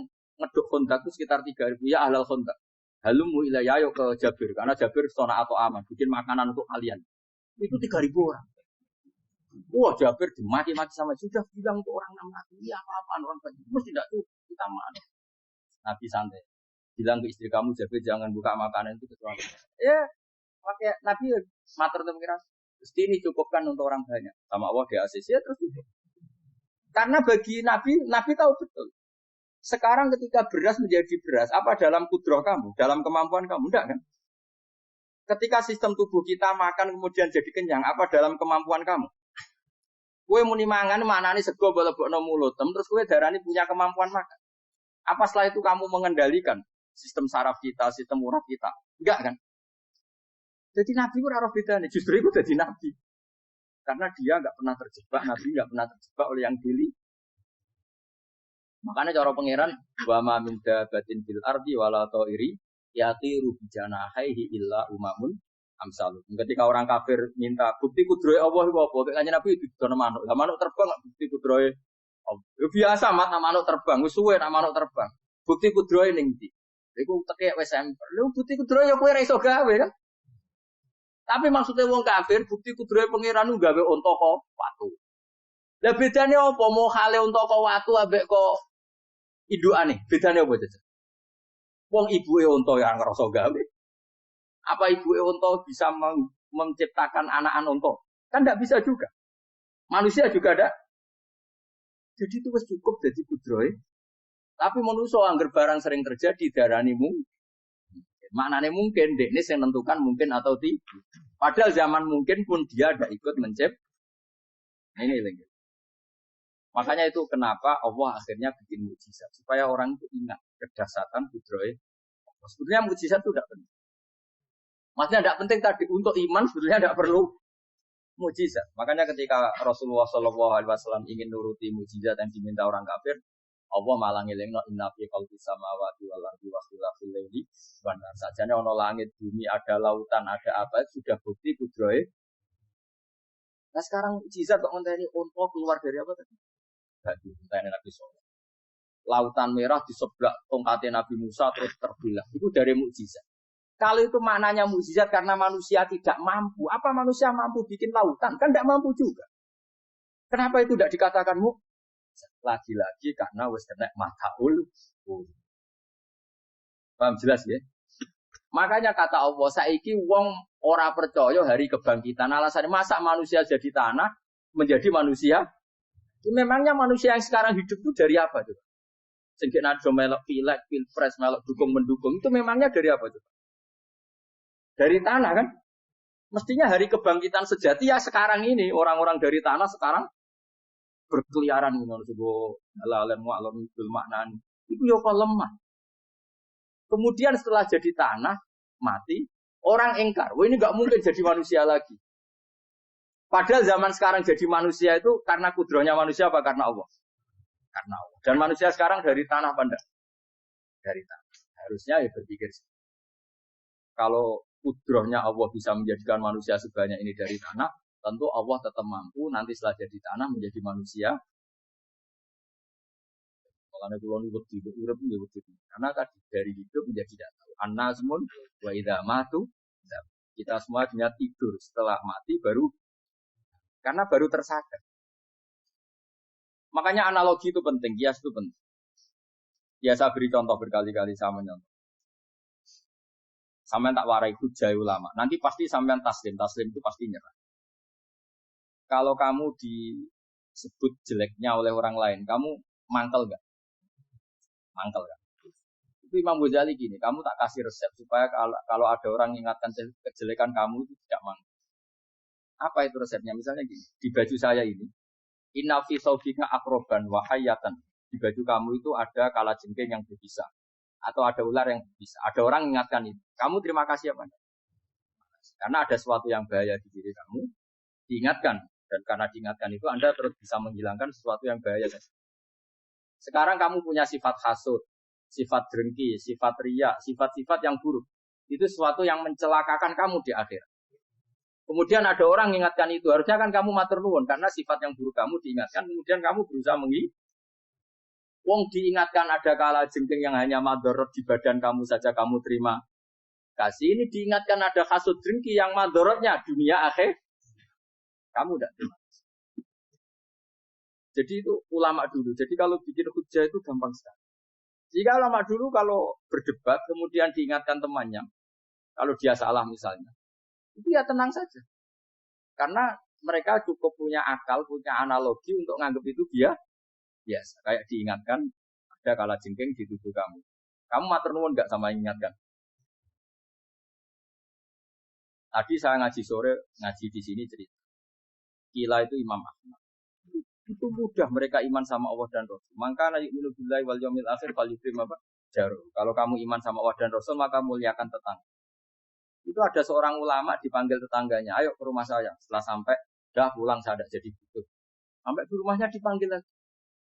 ngeduk Khandaq itu sekitar 3.000, ya ahlal Khandaq. Halumu ilayya ayo ke Jabir. Karena Jabir sona atau aman, bikin makanan untuk kalian. Itu 3.000 orang. Wah Jabir dimaki-maki sama sudah bilang untuk orang 6 lagi. Iya apa-apaan orang banyak. Mesti tidak tuh, kita mana. Nabi santai. Bilang ke istri kamu, Jabir jangan buka makanan itu kecuali. Ya, pakai Nabi matur pemikiran. Terus ini cukupkan untuk orang banyak. Sama Allah di ACC terus itu. Karena bagi Nabi tahu betul. Sekarang ketika beras menjadi beras, apa dalam kudroh kamu, dalam kemampuan kamu? Enggak kan? Ketika sistem tubuh kita makan kemudian jadi kenyang, apa dalam kemampuan kamu? Kue muni mangan maknane sego bolebokno mulut, terus kue darani punya kemampuan makan. Apa setelah itu kamu mengendalikan sistem saraf kita, sistem urat kita? Enggak kan? Jadi Nabi itu ora bedane, justru itu jadi Nabi. Karena dia enggak pernah terjebak, Nabi enggak pernah terjebak oleh yang dili. Makanya cara pangeran wa ma min dabatin fil ardi wala ta'iri yatiru bijanahihi illa umamun amsalun. Ketika orang kafir minta bukti kudrohe Allah iku apa? Kanjeng Nabi didono manuk. Lah manuk terbang bukti kudrohe Allah. Ya biasa mat manuk terbang, wis suwe nak manuk terbang. Bukti kudrohe ning ndi? Iku tekek wis emper. Lho bukti kudrohe ya kowe ra iso gawe kan? Tapi maksudnya wong kafir bukti kudrohe pangeran ku gawe unta kok watu. Lah bedane apa? Mau hale unta kok watu ambek kok indukane? Bedane apa Cecep? Wong ibuke unta ya ngerasa gawe. Apa ibuke unta bisa menciptakan anak-anak unta? Kan tidak bisa juga. Manusia juga ada. Jadi itu wis cukup jadi kudrohe. Tapi manusia anggar barang sering terjadi darani mungkin. Maknane mungkin dekne sing nentukan mungkin atau tidak. Padahal zaman mungkin pun dia ada ikut Ini lagi. Makanya itu kenapa Allah akhirnya bikin mukjizat supaya orang itu ingat kedahsyatan kudrohe. Sebetulnya mukjizat itu tidak penting. Maksudnya tidak penting tadi untuk iman sebetulnya tidak perlu mukjizat. Makanya ketika Rasulullah SAW ingin nuruti mukjizat yang diminta orang kafir, Allah malah ngelingno inna fi khalqis samawati wal ardi wa ikhtilafil laili wan nahar. Sajane ana langit, bumi, ada lautan, ada apa sudah bukti kudrohe. Nah sekarang mukjizat kok ngenteni unta keluar dari apa tadi? Bagi ngenteni Nabi sallallahu. Lautan merah diseblak tongkatnya Nabi Musa terus terbelah. Itu dari mukjizat. Kalau itu maknanya mukjizat karena manusia tidak mampu. Apa manusia mampu bikin lautan? Kan tidak mampu juga. Kenapa itu tidak dikatakan mukjizat? Lagi-lagi karena wis kena mataul. Paham jelas ya? Makanya kata Allah, saiki wong ora percaya hari kebangkitan. Alasannya masa manusia jadi tanah menjadi manusia? Memangnya manusia yang sekarang hidup itu dari apa coba? Sehingga ada melok pilek, pilpres, melok dukung-mendukung. Itu memangnya dari apa coba? Dari tanah kan? Mestinya hari kebangkitan sejati ya sekarang ini. Orang-orang dari tanah sekarang berkeliaran. Itu ya lemah. Kemudian setelah jadi tanah, mati. Orang engkar. Wah ini gak mungkin jadi manusia lagi. Padahal zaman sekarang jadi manusia itu karena kudrohnya manusia apa? Karena Allah. Karena Allah. Dan manusia sekarang dari tanah apa enggak? Dari tanah. Harusnya ya berpikir. Kalau kudrohnya Allah bisa menjadikan manusia sebanyak ini dari tanah, tentu Allah tetap mampu nanti setelah jadi tanah menjadi manusia. Karena kulon karena tadi dari hidup menjadi tidak tahu. An-nazmun wa idza matu. Kita semua dunia tidur setelah mati karena baru tersadar. Makanya analogi itu penting, kias itu penting. Ya saya beri contoh berkali-kali sama contoh. Sampean tak warai hujah ulama. Nanti pasti sampean taslim itu pasti nyerah. Kalau kamu disebut jeleknya oleh orang lain, kamu mangkel enggak? Mangkel kan? Itu Imam Ghazali gini, kamu tak kasih resep supaya kalau ada orang ingatkan kejelekan kamu itu tidak mangkel. Apa itu resepnya? Misalnya gini, di baju saya ini, inna fi saubika akroban wa hayatan. Di baju kamu itu ada kalajengking yang berbisa. Atau ada ular yang berbisa. Ada orang ingatkan itu. Kamu terima kasih apa? Karena ada sesuatu yang bahaya di diri kamu, diingatkan. Dan karena diingatkan itu, Anda terus bisa menghilangkan sesuatu yang bahaya. Sekarang kamu punya sifat hasud, sifat dengki, sifat riya, sifat-sifat yang buruk. Itu sesuatu yang mencelakakan kamu di akhir. Kemudian ada orang mengingatkan itu. Harusnya kan kamu matur nuwun karena sifat yang buruk kamu diingatkan. Kemudian kamu berusaha wong diingatkan ada kala jengking yang hanya madorot di badan kamu saja kamu terima kasih. Ini diingatkan ada hasud dengki yang madorotnya dunia akhir. Kamu tidak terima. Jadi itu ulama dulu. Jadi kalau bikin hujah itu gampang sekali. Jika ulama dulu kalau berdebat kemudian diingatkan temannya, kalau dia salah misalnya, itu ya tenang saja. Karena mereka cukup punya akal, punya analogi untuk nganggap itu dia biasa. Kayak diingatkan ada kalajengking di tubuh kamu. Kamu matur nuwun enggak sama ingatkan? Tadi saya ngaji sore, ngaji di sini cerita. Kila itu Imam Ahmad. Itu mudah mereka iman sama Allah dan Rasul. Maka yu'minu billahi wal yaumil akhir falyukrim apa? Jaru. Kalau kamu iman sama Allah dan Rasul maka muliakan tetangga. Itu ada seorang ulama dipanggil tetangganya, ayo ke rumah saya. Setelah sampai, dah pulang saya tidak jadi butuh. Sampai di rumahnya dipanggil lagi.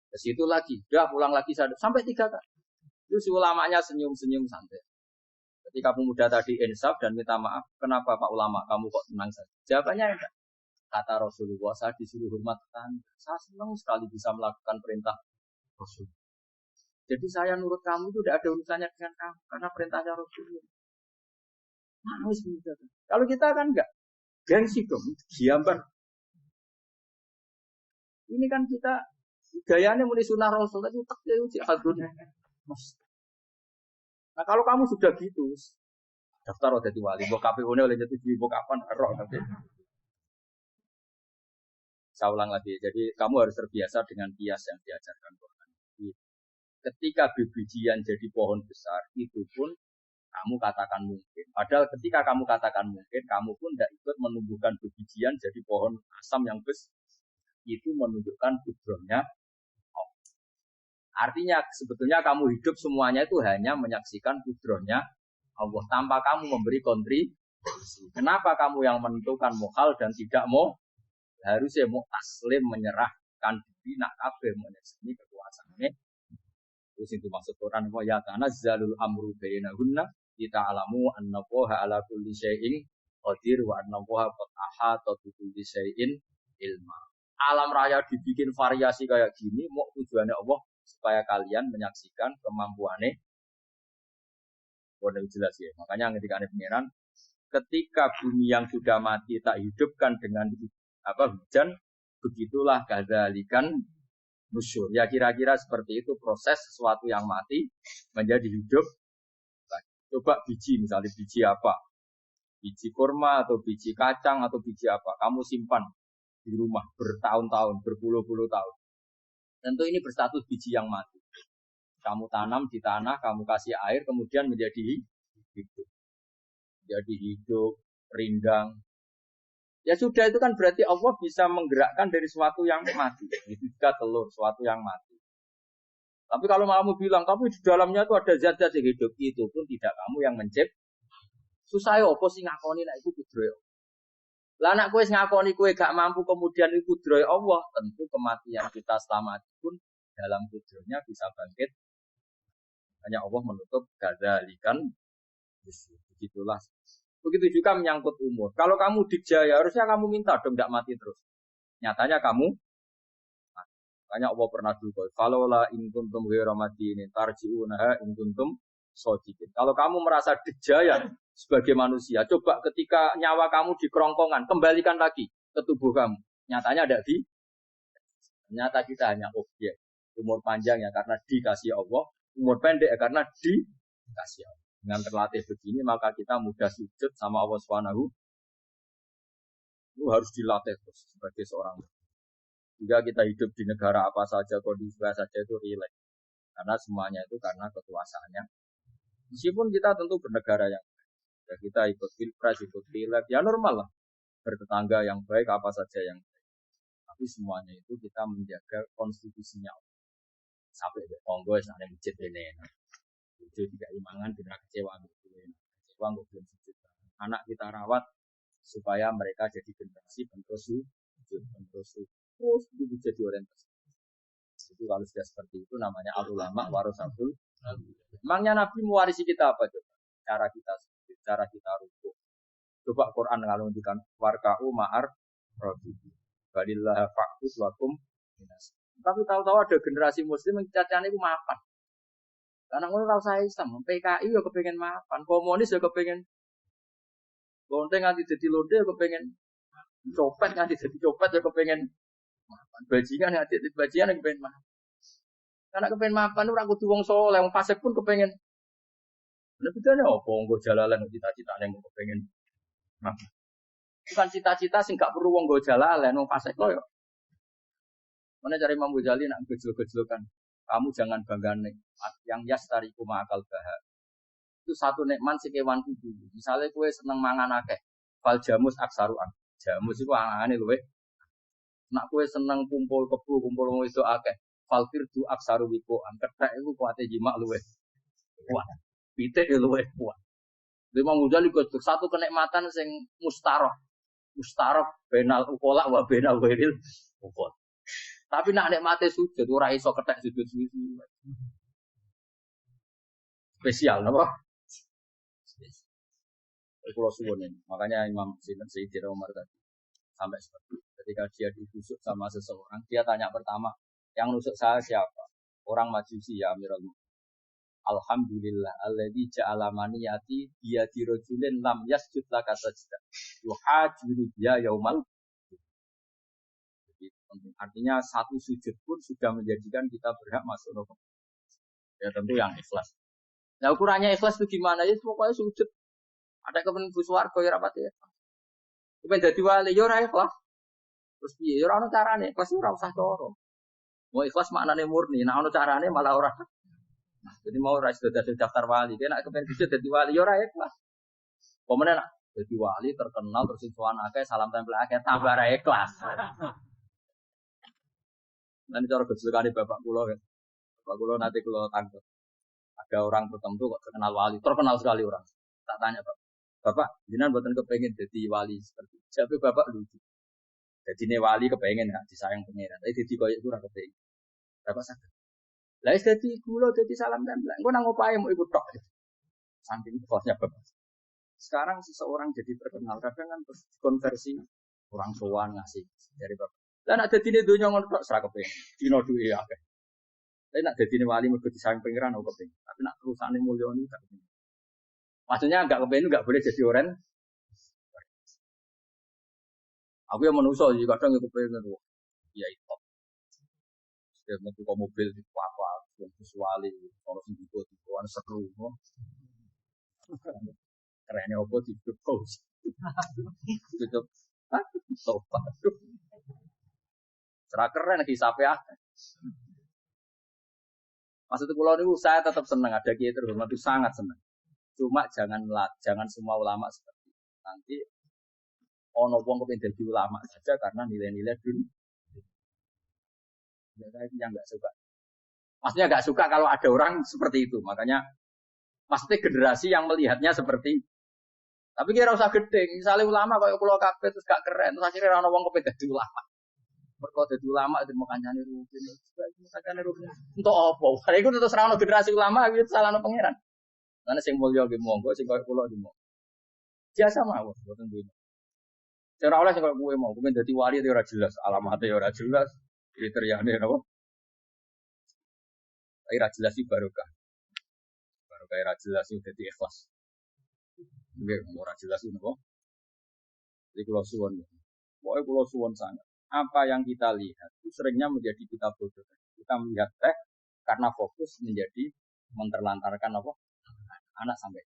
Ke situ lagi, dah pulang lagi saya sampai 3 kali. Itu si ulamanya senyum-senyum santai. Ketika pemuda tadi insaf dan minta maaf, kenapa Pak Ulama kamu kok tenang saja? Jawabannya enggak. Kata Rasulullah, saya disuruh hormat tetangga. Saya senang sekali bisa melakukan perintah Rasul. Jadi saya nurut kamu itu tidak ada urusannya dengan kamu, karena perintahnya Rasulullah. Nangis pemuda. Kalau kita kan enggak, gengsi dong, diambar. Ini kan kita gayanya mulai sunnah Rasul itu tak uji hadun. Nah kalau kamu sudah gitu, daftar udah di wali, buat KPU oleh nyetujui, buat kapan roh nanti. Saya ulang lagi, jadi kamu harus terbiasa dengan kias yang diajarkan Quran. Ketika bibijian jadi pohon besar, itu pun kamu katakan mungkin. Padahal ketika kamu katakan mungkin, kamu pun tidak ikut menumbuhkan bibijian jadi pohon asam yang besar. Itu menunjukkan kudrohnya. Artinya sebetulnya kamu hidup semuanya itu hanya menyaksikan kudrohnya Allah tanpa kamu memberi kontribusi. Kenapa kamu yang menentukan mukhal dan tidak mau? Harusnya mau taslim menyerahkan diri nak kabeh menyaksikan kekuasaannya. Terus itu maksud Quran wa ya tanazzalul amru bainahunna kita alamu annallaha ala kulli syai'in qadir wa annallaha qad ahata bi kulli syai'in ilma. Alam raya dibikin variasi kayak gini mau tujuannya Allah supaya kalian menyaksikan kemampuannya. Udah jelas ya. Makanya ketika ada pengiran, ketika bumi yang sudah mati tak hidupkan dengan hujan, begitulah kadzalikan nusyur. Ya kira-kira seperti itu proses sesuatu yang mati menjadi hidup. Coba biji, misalnya biji apa? Biji kurma atau biji kacang atau biji apa? Kamu simpan di rumah bertahun-tahun, berpuluh-puluh tahun. Tentu ini berstatus biji yang mati. Kamu tanam di tanah, kamu kasih air, kemudian menjadi hidup. Jadi hidup, rindang. Ya sudah, itu kan berarti Allah bisa menggerakkan dari sesuatu yang mati. Itu juga telur, sesuatu yang mati. Tapi kalau kamu bilang, tapi di dalamnya itu ada zat-zat yang hidup, itu pun tidak kamu yang menciptakan. Susah ya, apa sih ngakoni nak itu kudroy. Lah anak kue ngakoni kue gak mampu kemudian itu kudroy Allah, tentu kematian kita selama itu pun dalam kudroynya bisa bangkit. Hanya Allah menutup gadzalikan. Begitulah. Begitu juga menyangkut umur. Kalau kamu dijaya, harusnya kamu minta dong tidak mati terus. Nyatanya kamu mati. Hanya Allah pernah dulu. Falola in kuntum ghairu madinin tarji'unaha in kuntum shodiqin. Kalau kamu merasa dijaya sebagai manusia, coba ketika nyawa kamu di kerongkongan, kembalikan lagi ke tubuh kamu. Nyatanya ada di. Nyata kita hanya objek. Umur panjang ya karena dikasih Allah. Umur pendek ya karena dikasih Allah. Dengan terlatih begini maka kita mudah sujud sama Allah Subhanahu. Itu harus dilatih terus sebagai seorang. Jika kita hidup di negara apa saja, kondisi saja itu rileks. Karena semuanya itu karena kekuasaannya. Meskipun kita tentu bernegara yang ya kita ikut pilpres, ikut pileg, ya normal lah. Bertetangga yang baik, apa saja yang baik. Tapi semuanya itu kita menjaga konstitusinya. Sampai ke Kongo, sampai masjid ini. Itu juga imangan, tidak kecewa. Kecewa, nggak belum sujud. Anak kita rawat supaya mereka jadi generasi penerus sujud, terus itu jadi orientasi. Itu kalau sudah seperti itu namanya al-ulama warasatul. Emangnya Nabi mewarisi kita apa coba? Cara kita sujud, cara kita rukuk. Coba Quran kalau ngendikan warka'u ma'ar rabbih. Balillah faqus wakum minas. Tapi tahu-tahu ada generasi muslim yang cacane iku mapan. Karena ngono ora usah Islam, PKI ya kepengin mapan, komunis ya kepengin lonte nganti dadi lonte ya kepengin copet nganti dadi copet ya kepengin mapan. Bajingan nganti dadi bajingan ya kepengin mapan. Karena kepengin mapan ora kudu wong saleh, wong fasik pun kepengin. Lha bedane opo nggo jalalan cita-citane mau kepengin mapan. Bukan cita-cita sing gak perlu wong nggo jalalan, wong fasik kok ya. Mana cari Imam Ghazali nak gejol-gejolkan. Kamu jangan bangga nikmat yang yastariku ma'akal baha. Itu satu nikmat sing kewan kudu. Misalnya kowe seneng mangan akeh, fal jamus aksaruan. Jamus iku angane luwe. Nak kowe seneng kumpul kebo, kumpul wong wedok akeh, fal firdu aksaru wiku. Kethek iku kuwate jimak luwe. Kuat. Pitik ya luwe kuat. Imam Ghazali kok satu kenikmatan sing mustarah. Mustarah benal ukola wa benal wiril ukol. Tapi nak nikmate sujud ora iso kethek sujud suwi. Spesial napa? Pulau Suwon ini. Makanya Imam Sayyidina Umar tadi sampai seperti itu. Ketika dia ditusuk sama seseorang, dia tanya pertama, yang nusuk saya siapa? Orang Majusi ya Amirul Mukminin. Alhamdulillah alladzi ja'ala maniyati biyadi rajulin lam yasjud laka sajda. Yuhajiru biya yaumal. Jadi artinya satu sujud pun sudah menjadikan kita berhak masuk neraka. Ya tentu yang ikhlas. Nah ukurannya ikhlas itu gimana? Ya pokoknya sujud. Ada kepen buswarga ya rapati ya. Kepen dadi wali ya ora ikhlas. Terus piye? Ya ora ono carane, ikhlas ora usah cara. Mau ikhlas maknane murni, nek ono carane malah ora. Jadi mau ora sudah daftar wali, dia nak kepen bisa jadi wali ya ora ikhlas. Pemenang nak jadi wali terkenal terus infoan akeh salam tempel akeh tambah ora ikhlas. Nanti cara gejolakane bapak kula kan. Bapak kula nanti kula tangkep. Ada orang tertentu kok terkenal wali, terkenal sekali orang. Tak tanya Bapak, jenengan mboten kepengin jadi wali seperti itu. Tapi Bapak lucu. Jadi ne wali kepengin gak disayang pangeran. Tapi jadi koyo iku ora kepengin. Bapak sakit. Lah wis dadi kula dadi salam tempel. Engko nang opahe mau ikut tok. Saking ikhlasnya Bapak. Sekarang seseorang jadi terkenal kadang kan terus konversi orang sowan ngasih dari Bapak. Lah nek dadine donya ngono tok ora kepengin. Dino duwe akeh. Tapi nak dadine wali mergo disayang pangeran kok kepengin. Tapi nak terusane mulya niku gak kepengin. Maksudnya enggak kepengin enggak boleh jadi oren. Aku yang manusia sih kadang aku pengen tuh. Ya itu. Setiap metu ke mobil di apa, yang visuali, kalau sing dibuat seru, kerennya apa di pose, tutup, sofa, cerah keren lagi sampai akhir. Maksudnya pulau ini saya tetap senang ada kiai terhormat itu sangat senang. Cuma jangan semua ulama seperti itu. Nanti ono wong kepen dadi ulama saja karena nilai-nilai dunia. Ya, saya yang nggak suka. Maksudnya nggak suka kalau ada orang seperti itu. Makanya, maksudnya generasi yang melihatnya seperti. Tapi kira usah gede. Misalnya ulama kayak pulau kafe terus gak keren. Terus akhirnya orang ngomong kepen dadi ulama. Mereka dadi ulama itu mau kancane rutin. Kancane rutin. Untuk apa? Karena itu terus orang generasi ulama itu salah no pangeran. Karena sing mulya ge monggo, sing kayak pulau di monggo. Biasa mawon, boten duwe. Cara oleh sing koyo kowe mau, kowe dadi wali ora jelas, alamatnya ora jelas, kriteriane napa? Ora jelas iki barokah. Barokah ora jelas iki dadi ikhlas. Nggih, ora jelas iki napa? Iki kula suwun. Pokoke kula suwun sangat. Apa yang kita lihat itu seringnya menjadi kita bodoh. Kita melihat teh karena fokus menjadi menterlantarkan apa? Anak sampai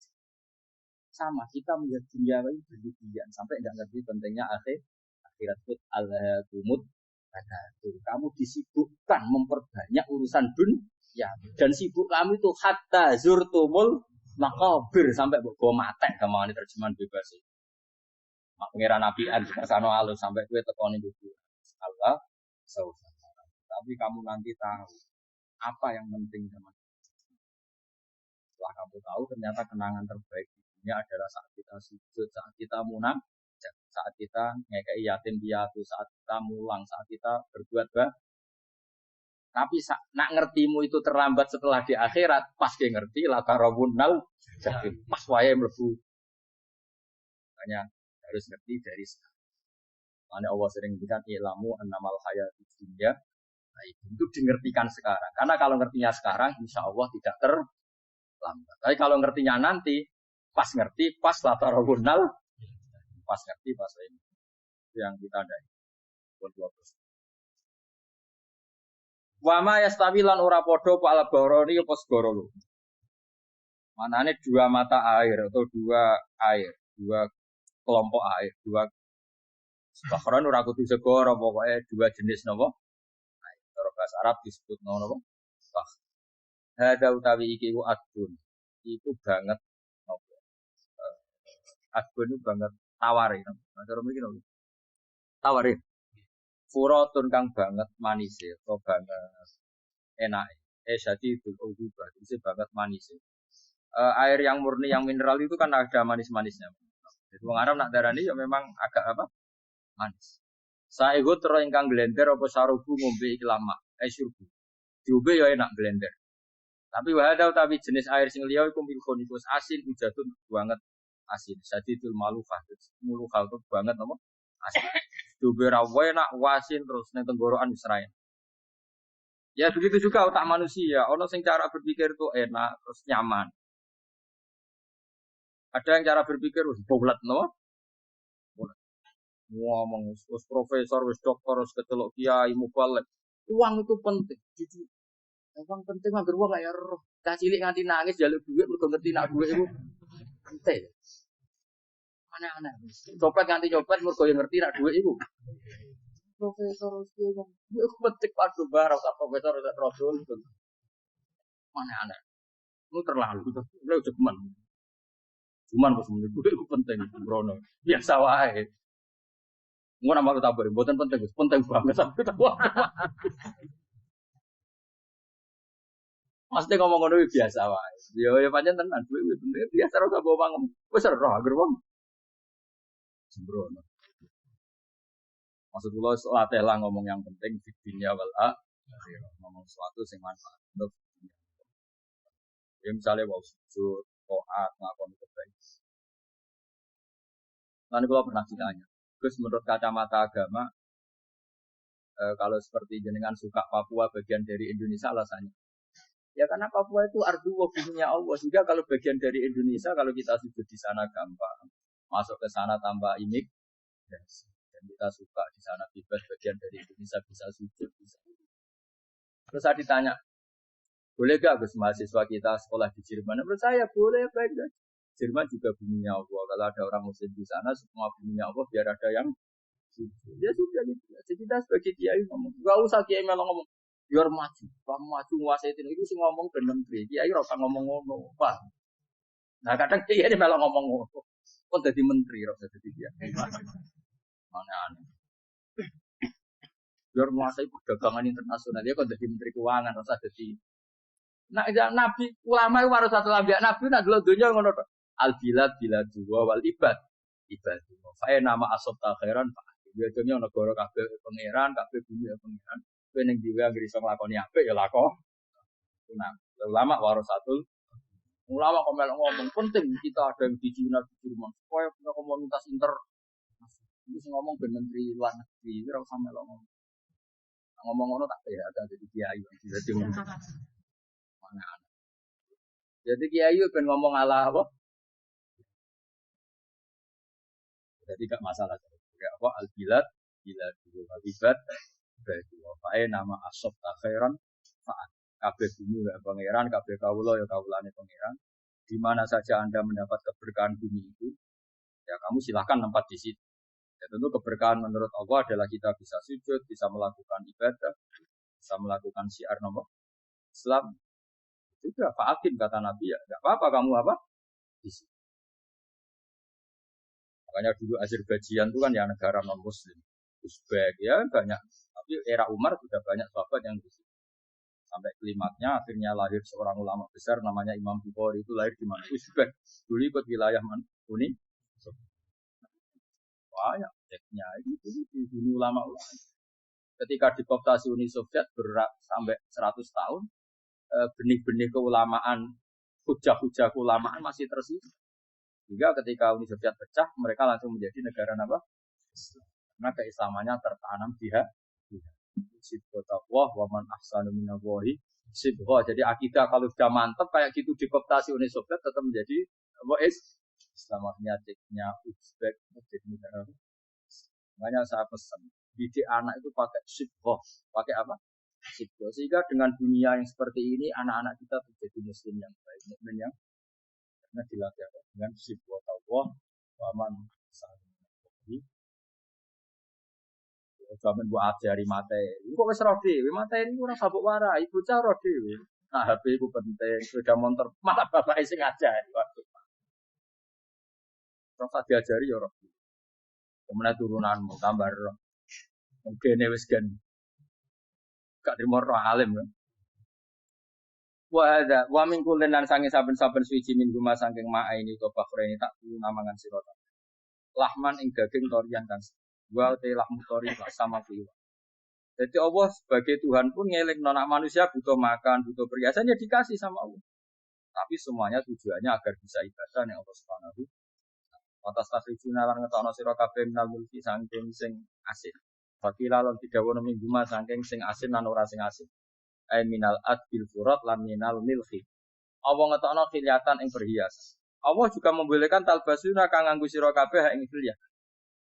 sama kita melihat dunia ini berlebihan sampai tidak ngerti pentingnya akhirat itu al-kumut kamu disibukkan memperbanyak urusan dunia dan sibuk kamu itu hatta zurtumul maqabir sampai bawa mate gampang ini terjemahan bebas sih pengira nabian kasano alus sampai kue tekoni dulu Allah tapi kamu nanti tahu apa yang penting sama setelah kamu tahu ternyata kenangan terbaik ini adalah saat kita sujud, saat kita munajat, saat kita ngekei yatim piatu, saat kita mulang, saat kita berbuat baik. Tapi nak ngertimu itu terlambat setelah di akhirat, pas dia ngerti la tarabunal jahim, pas wae mlebu. Makanya harus ngerti dari sekarang. Makanya Allah sering bilang ilmu annamal hayatid dunya. Nah, itu dimengertikan sekarang. Karena kalau ngertinya sekarang, insya Allah tidak terlambat. Tapi kalau ngertinya nanti pas ngerti, pas latarabunal, pas ngerti, pas ini. Itu yang kita ada. Wama yastawilan ora podo pa'al baroni apa segoro. Manane dua mata air atau dua air, dua kelompok air, dua bahron ora kudu segoro, pokoknya dua jenis napa? Cara bahasa Arab disebut napa? Bah. Hada utawi iki ku adun. Iku banget Adbun itu banget tawarin. Nah, cara mriki lho. Tawarin. Furatun kang banget manis atau banget enak. Jadi itu ubah, itu banget manis. Air yang murni yang mineral itu kan ada manis-manisnya. Jadi wong Arab nak darani ya memang agak apa? Manis. Saego terus ingkang blender apa sarubu ngombe iki lama. Surbu. Diombe ya enak blender. Tapi wahada utawi jenis air sing liya iku milkon iku asin ujatun banget asin. Sadidul malufah. Mulufah itu banget apa? Asin. Dubera enak wasin terus ning tenggorokan Israel. Ya begitu juga otak manusia. Ono sing cara berpikir itu enak terus nyaman. Ada yang cara berpikir bulat no? Bulat. Ngomong wis profesor, wis doktor, wis kecelok kiai mubalek. Uang itu penting. Jujur. Uang penting anggar wong kaya roh. Cah cilik nganti nangis njaluk dhuwit mergo ngerti nak dhuwit iku penting. Aneh-aneh. Copet nganti copet mergo yo ngerti nak dhuwit iku. Profesor iki wong iku penting padu barang sak profesor sak rodol. Aneh-aneh. Lu terlalu lu cuman. Cuman kok semenit iku penting brono. Biasa wae. Ngono malu tabur, mboten penting banget sampe tahu. Pasti ngomong ngono biasa wae. Ya pancen tenan duwe bener biasa ora bawa pangem. Wis ora agar wong sembrono. Maksud kula latih lah ngomong yang penting di dunia wal akhirah. Ngomong sesuatu sing manfaat untuk dunia. Ya misalnya wau sujud, taat, ngakoni kebaikan. Nanti kula pernah ditanya, Gus menurut kacamata agama kalau seperti jenengan suka Papua bagian dari Indonesia alasannya? Ya karena Papua itu ardu buminya Allah. Sehingga kalau bagian dari Indonesia, kalau kita sujud di sana gampang. Masuk ke sana tanpa imig. Yes. Dan kita suka di sana bebas bagian dari Indonesia bisa sujud. Bisa. Terus saya ditanya, boleh gak Gus mahasiswa kita sekolah di Jerman? Menurut saya boleh, baik. Jerman juga buminya Allah. Kalau ada orang muslim di sana, semua buminya Allah biar ada yang sujud. Ya sudah gitu. Jadi kita sebagai kiai ngomong. Gak usah kiai malah ngomong. Biar maju, kamu maju nguasai itu sih ngomong ke menteri. Kiai rasa ngomong ngono, pak. Nah kadang kiai ini malah ngomong ngono. Kok jadi menteri, rasa jadi dia. Mana aneh. Biar nguasai perdagangan internasional dia kok jadi menteri keuangan, rasa jadi. Nah nabi ulama itu harus satu nabi. Nabi nak dulu dunia ngono. Al bilad dua wal ibad. Saya nama asob takhiran pak. Biasanya negara kabeh pangeran, kabeh bumi pangeran. Yang juga bisa ngelakoni apa ya lakon. Nah, ulama warasatul ulama ngomong penting kita ada yang di Cina di Jerman supaya punya komunitas inter. Bisa ngomong dengan menteri luar negeri, kira sama lo ngomong ngono tak ya ada di kiai jadi mana. Jadi kiai ben ngomong ala apa? Jadi gak masalah. Ya apa al bilad dua ibad. Bagi wafae nama asob akhiran faat kabeh bumi ya pangeran kabeh kawula ya kawulane pangeran. Di mana saja Anda mendapat keberkahan bumi itu ya kamu silahkan tempat di situ. Ya tentu keberkahan menurut Allah adalah kita bisa sujud, bisa melakukan ibadah, bisa melakukan syiar nomor Islam. Itu juga fa'akin kata Nabi ya. Enggak apa-apa kamu apa? Di situ. Makanya dulu Azerbaijan itu kan ya negara non muslim. Uzbek ya banyak. Tapi era Umar sudah banyak sahabat yang di situ. Sampai klimaknya akhirnya lahir seorang ulama besar namanya Imam Bukhari itu lahir di mana? Uzbek. Dulu ikut wilayah Uni. Banyak ceknya itu di dunia ulama-ulama. Ketika dikooptasi Uni Soviet berat sampai 100 tahun, benih-benih keulamaan, hujah-hujah keulamaan masih tersisa. Hingga ketika Uni Soviet pecah, mereka langsung menjadi negara apa? Islam. Karena keislamannya tertanam di sibghatullah wa man ahsanu minallahi sibghah. Jadi akidah kalau sudah mantap kayak gitu dikooptasi Uni Soviet tetap menjadi apa Islamnya ceknya Uzbek jadi negara. Makanya saya pesan didik anak itu pakai sibghah, pakai apa? Sibghah. Sehingga dengan dunia yang seperti ini anak-anak kita menjadi muslim yang baik, mukmin yang karena dilatih dengan sibghatullah wa man ahsanu minallahi. Jaman buat ajari materi. Kok wis ora dhewe, materi ora sabuk warai, bocah ora dhewe. Nah, HP iku penting, sepeda motor malah bapake sing ngajari. Terus diajari ya ora. Kemudian turunanmu tambah ora. Mungkin wis gen gak trimo ora alim kan. Wa min kullin lan sange saben-saben suci min guma saking maa ini to bakrene tak namangan sira. Lahman ing daging torian kan. Wa telah mutori sama kuwi. Jadi Allah sebagai Tuhan pun ngeling anak manusia butuh makan, butuh perhiasannya dikasih sama Allah. Tapi semuanya tujuannya agar bisa ibadah yang Allah Subhanahu. Atas takhrijuna lan ngetokno sira kabeh minal mulki saking sing asin. Fakila lan didhawuhna minggu mas saking sing asin lan ora sing asin. Ai minal adbil furat lan minal milhi. Allah ngetokno khiliatan ing perhiasan. Allah juga membolehkan talbasuna kang nganggo sira kabeh ing khiliyah.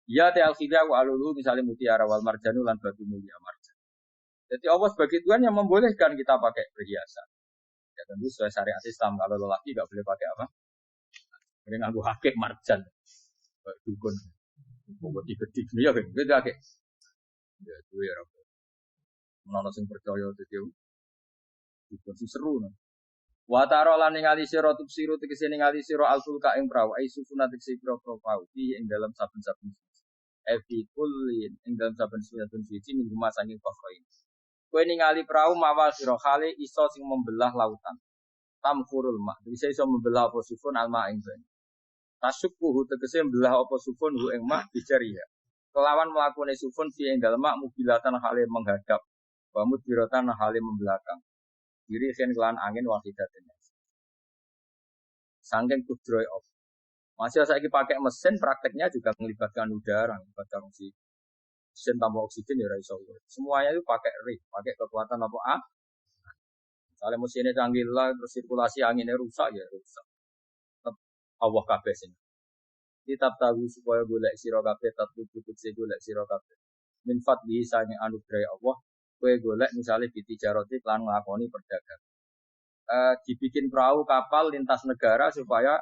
Ya ta al-khilya wa alulu misalnya mutiara wal marjanu lan batu mulia marjan. Jadi Allah sebagai Tuhan yang membolehkan kita pakai perhiasan. Ya tentu sesuai syariat Islam. Kalau lelaki enggak boleh pakai apa? Ini nganggo hakik marjan. Kayak dukun. Pokok digedhi ya kan. Beda hakik. Ya itu ya Rabb. Menawa sing percaya dadi dukun sing seru. Wa taro lan ningali sira tubsiru tegese ningali sira alfulka ing prawu ai sufuna tegese prawu fi ing dalam saben-saben fi kullin ing dalam saben-saben suci ning rumah sanging fakhoin. Kowe ningali prawu mawal sira khali iso sing membelah lautan. Tamkurul ma. Bisa iso membelah apa sufun alma ing banyu. Tasyukuhu tegese membelah apa sufun hu ing ma bijariya. Kelawan mlakune sufun fi ing dalem mak mubilatan hale menghadap. Wa mudbiratan hale membelakang. Diri sen kelan angin wahidatin. Sangking kudroy of. Masih saya pakai mesin prakteknya juga melibatkan udara, melibatkan oksigen. Mesin tambah oksigen ya iso. Semuanya itu pakai rig, pakai kekuatan apa ah? Misalnya mesinnya canggih lah, terus sirkulasi anginnya rusak ya rusak. Tetap Allah kabeh sini. Kitab tahu supaya golek sira kabeh tetep cukup sing golek sira kabeh. Min fadli sange anugerah Allah. Kowe golek misalnya bitijaroti lan nglakoni perdagangan. Dibikin perahu kapal lintas negara supaya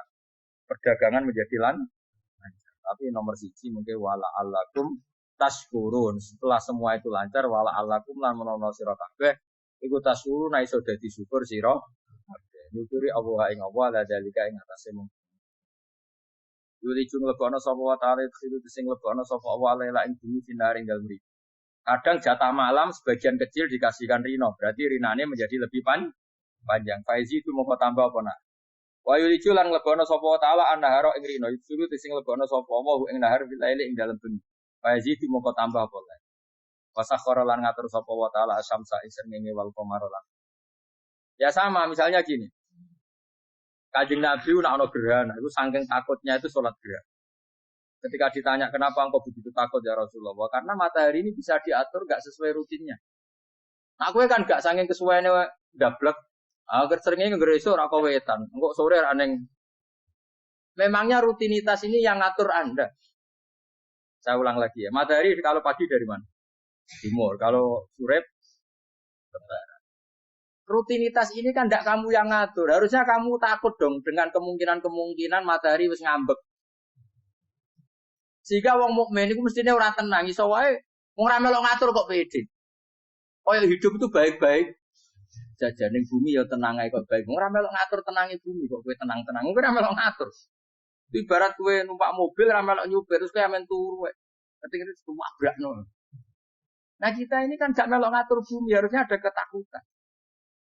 perdagangan menjadi lancar. Tapi nomor siji mungkin wala allakum tashkurun. Setelah semua itu lancar wala allakum lan menawa sira kabeh iku tashkurun iso dadi syukur sira kabeh. Nyukuri Allah ing Allah la dalika ing atase mung. Yuli jung lebono sapa wa ta'ala silu sing lebono sapa Allah la ing bumi sinaring dalem mriki. Kadang jatah malam sebagian kecil dikasihkan rino, berarti rinane menjadi lebih panjang. Faizi itu mau tambah apa nak? Wa yuliju lan lebono sapa taala annahara ing rino, itu sing lebono sapa wa ing nahar bilaili ing dalem bengi. Faizi itu mau tambah apa lah? Wasakhara lan ngatur sapa wa taala asyamsa isrenge wal qamara lan. Ya sama, misalnya gini. Kanjeng Nabi nak ono gerhana, itu saking takutnya itu salat gerhana. Ketika ditanya kenapa engkau begitu takut ya Rasulullah? Karena matahari ini bisa diatur gak sesuai rutinnya. Nah, aku kan gak saking kesuaiannya dablek. Agar seringnya ngereso rako wetan. Engkau sore aneh. Memangnya rutinitas ini yang ngatur Anda. Saya ulang lagi ya. Matahari kalau pagi dari mana? Timur. Kalau sore barat. Rutinitas ini kan tidak kamu yang ngatur. Harusnya kamu takut dong dengan kemungkinan matahari wis ngambek. Sehingga wong mukmin iku mestine ora tenang, iso wae wong ra melok ngatur kok pede. Kaya hidup itu baik-baik. Jajane bumi ya tenang ae kok baik. Wong ra melok ngatur tenange bumi kok kowe tenang-tenang. Kowe ra melok ngatur. Itu ibarat kowe numpak mobil ra melok nyupir terus kowe amen turu wae. Ketika itu mabrakno. Nah kita ini kan gak melok ngatur bumi, harusnya ada ketakutan.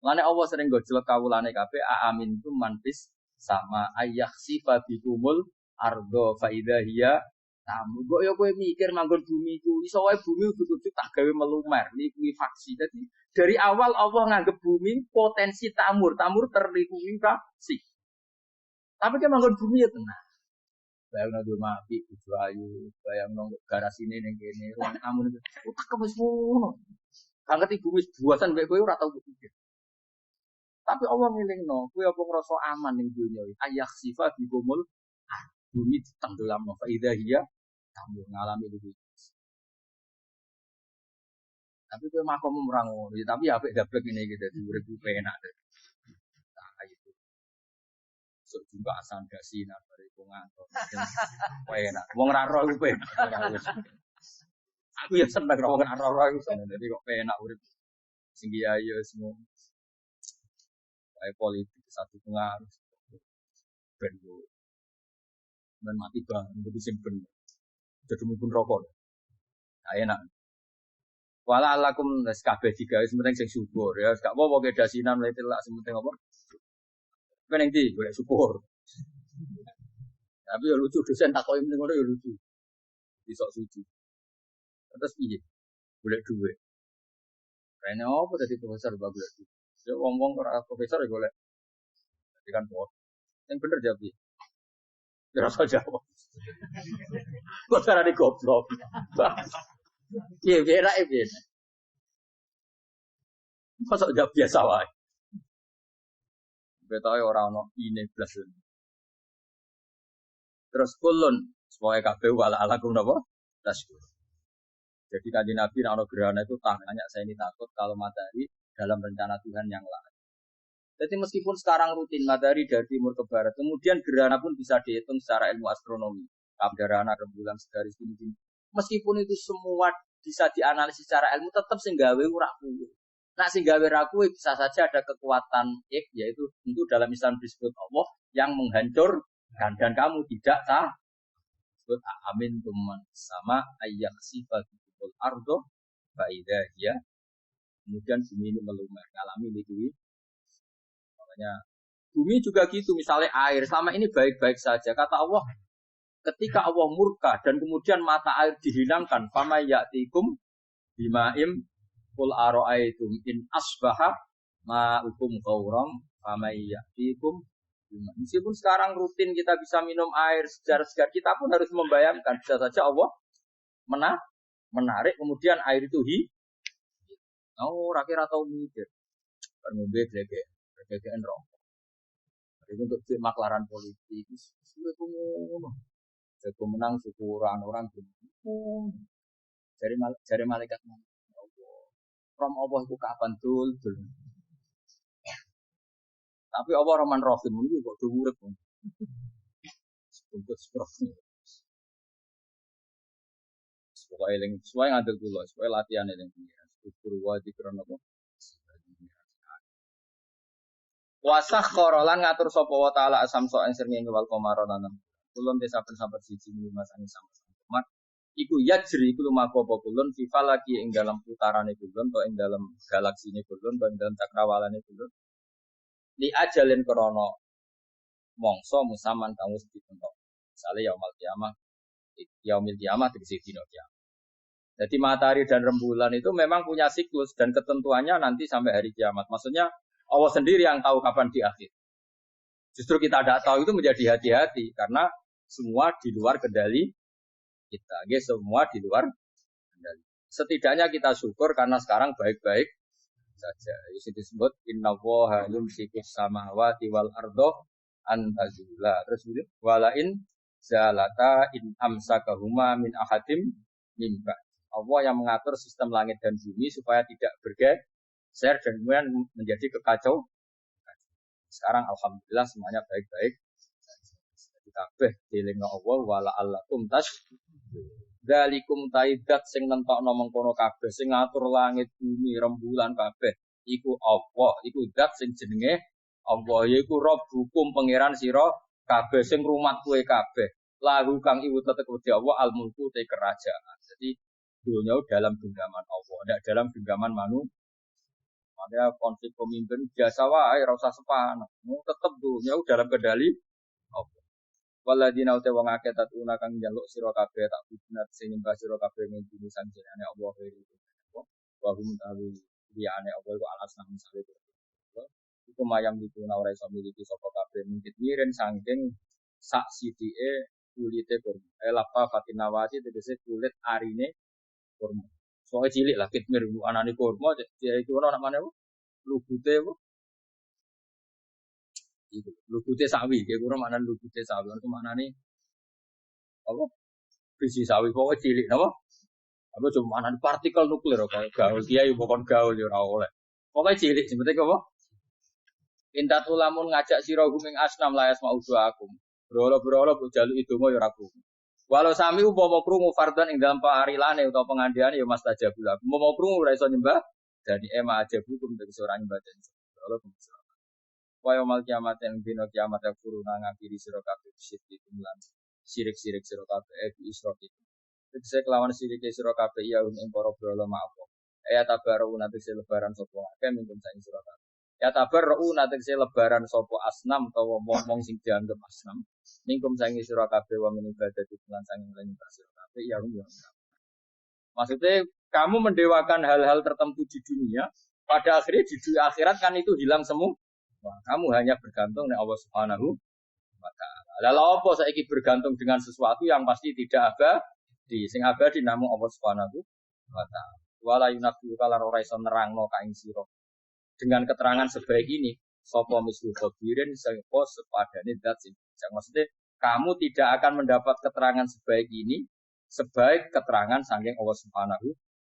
Mane Allah sering gojlek kawulane kabeh aamintum mantis sama ayakhsifa bikumul ardo fa idza hiya tamu. Kok ya kowe mikir manggon bumi iku iso wae bumi ujug-ujug tak gawe melumer, likuifaksi. Jadi dari awal Allah nganggep bumi potensi tamur terlikuifaksi. Tapi kan manggon bumi ya tenang. Bayangno do mati bojo ayu, bayangno garasine ning kene, ruang tamu niku. Tak wis ngono. Angkat ibu wis buatan mbek kowe ora tau pikir. Tapi Allah ngelingno, kowe apa ngrasa aman ning dunya iki? Ayakhsifa bikumul bumi ditenggelamno fa idza hiya kamu ngalami itu. Tapi kowe makom merang ngono, tapi apik dablek ngene iki dadi urip enak deh. Nah, itu. Sok juga asan gasi nak bariku ngantor. Enak. Wong ra roh iku enak. Aku ya seneng wong ra roh iku seneng. Dadi kok enak urip. Sing ya semua. Kayak politik satu pengaruh. Ben men mati bang, itu simpen. Jadi mungkin rokok. Nah, enak. Wala alakum kabeh digawe sementing sing syukur ya. Gak apa-apa ke dasinan mlete lak sementing apa. Ben ning ndi golek syukur. Tapi ya lucu dosen takoki mending ngono ya lucu. Iso suci. Terus piye? Golek dhuwit. Rene apa dadi profesor golek dhuwit. Ya wong-wong ora profesor ya golek. Jadi kan kok. Yang bener jawab. Rasa jawab. Kok carane goblok. Piye piye ra piye. Masa udah biasa wae. Betoke ora ono ini blas. Terus kulun supaya kabeh wala alakum napa? Tasbih. Jadi kanjeng Nabi nek ana gerhana itu tanya saya ini takut kalau matahari dalam rencana Tuhan yang lain. Jadi meskipun sekarang rutin matahari dari timur ke barat, kemudian gerhana pun bisa dihitung secara ilmu astronomi. Gerhana rembulan segaris ini. Meskipun itu semua bisa dianalisis secara ilmu, tetap sing gawe ora kuwi. Nah sing gawe ra kuwi bisa saja ada kekuatan yaitu tentu dalam Islam disebut Allah yang menghancurkan dan kamu tidak tahu. Disebut amin tuman sama ayyak sifatul ardo faida ya. Kemudian bumi ini melumer ngalami itu. Bumi juga gitu, misalnya air selama ini baik-baik saja. Kata Allah, ketika Allah murka dan kemudian mata air dihilangkan, fama ya'tikum bimaim qul ara'aytum in asbaha ma'ukum ghauram fama ya'tikum bima. Meskipun sekarang rutin kita bisa minum air segar-segar, kita pun harus membayangkan bisa saja Allah menarik kemudian air itu rakyat atau mikir. Ngombe GGN rokok. Itu untuk maklaran politik. Itu ngono. Jago menang syukuran orang gitu. Jari malaikat Allah. Rom Allah itu kapan dul. Tapi Allah Rahman Rahim itu kok dhuwur kok. Sebut seprof. Supaya eling, supaya ngadeg kula, supaya latihan eling. Syukur wa dikron apa? Wasah korolan ngatur sapa wa taala asamso ing srengenge wal qamara lan kulun desa saben siji lima sangi sama iku yajri iku lumaku apa kulun fi falaki ing dalam putarane kulun to ing dalam galaksine kulun to ing dalam cakrawalane kulun li ajalin krana mangsa musaman kang wis ditentok misale yaumil kiamah tegese dina kiamat. Jadi matahari dan rembulan itu memang punya siklus dan ketentuannya nanti sampai hari kiamat. Maksudnya Allah sendiri yang tahu kapan di akhir. Justru kita tidak tahu itu menjadi hati-hati karena semua di luar kendali kita. Semua di luar kendali. Setidaknya kita syukur karena sekarang baik-baik saja. Itu disebut innallaha yumsikus samawati wal ardo an tazula. Terus walain zalata in amsakahuma min ahadim mimba. Allah yang mengatur sistem langit dan bumi supaya tidak bergeser dan kemudian menjadi kekacau. Sekarang alhamdulillah semuanya baik-baik. Jadi kabeh dieling Allah wala allakum tas. Dalikum taidat sing nentokno mengkono kabeh sing ngatur langit bumi rembulan kabeh iku Allah, iku zat sing jenenge Allah yaiku Rabbukum pangeran sira kabeh sing rumat kowe kabeh. Lahu kang iwut tetep Allah al-mulku te kerajaan. Jadi dunia dalam genggaman Allah, tidak dalam genggaman manusia. Makanya konflik pemimpin biasa wae, rasa sepan. Tetap dunia dalam kendali Allah. Waladina uta wong akeh tatuna kang njaluk sira kabeh tak bidinat sing nyembah sira kabeh ning bumi sanjane Allah kiri. Wa hum tawi liyane Allah iku alas nang misale. Iku mayam dituna ora iso miliki sapa kabeh mungkin miren saking sak sithike kulite kurma. Lapa fatinawati tegese kulit arine kurma. Soale cilik lah kitmir anane kurma dia itu ana namane apa? Lugute apa? Itu lugute sawi, kayak kurang maknane lugute sawi itu maknane apa? Biji sawi pokoke cilik napa? Apa cuma maknane partikel nuklir kok gaul kiai bukan gaul ya ora oleh. Pokoke cilik sebete apa? Intat ulamun ngajak sira guming asnam layas mau doakum. Brolo-brolo bujalu idonga ya ora krungu. Walau sami umpama krungu fardhan ing dalam parilane utawa pengandiane ya mastajabul. Umpama krungu ora iso nyembah dadi ema aja hukum dari seorang nyembah den. Brolo kumpul. Wa yaumil kiamat yang dina kiamat ya kuruna ngakiri sira kabeh syirik lan sirik-sirik sira kabeh di isrok itu. Tegese kelawan sirik sira kabeh ya ing para brolo maaf. Ya tabaru nanti lebaran sapa akeh minum saing sira kabeh. Ya tabaru nanti lebaran sapa asnam utawa wong sing dianggep asnam. Ningkum sangi sira kabeh wa min ibadati lan sangi lan sira kabeh ya rum. Maksudnya kamu mendewakan hal-hal tertentu di dunia, pada akhirnya di akhirat kan itu hilang semua. Kamu hanya bergantung dengan Allah Subhanahu wa taala. Lalu apa saiki bergantung dengan sesuatu yang pasti tidak abadi. Sing abadi namung Allah Subhanahu wa taala. Wala yunabbi'u kalan ora iso nerangno ka ing sira. Dengan keterangan sebaik ini, sapa mislu khabirin sapa sepadane zat sing bijak. Maksudnya kamu tidak akan mendapat keterangan sebaik ini sebaik keterangan saking Allah Subhanahu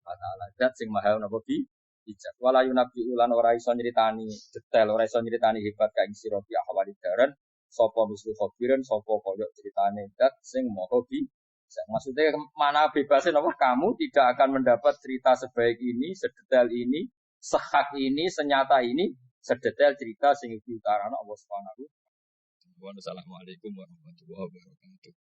wa taala. Zat sing maha napa bijak. Wala yunabbi'u lan ora iso nyritani detail, ora iso nyritani hebat ka ing sira bi ahwali daran. Sopo mislu khobirin, sopo koyok ceritane dat sing moho bi. Maksudnya mana bebasin apa kamu tidak akan mendapat cerita sebaik ini, sedetail ini, sehak ini, senyata ini, sedetail cerita sing diutarakan Allah Subhanahu wa taala. Wassalamualaikum warahmatullahi wabarakatuh.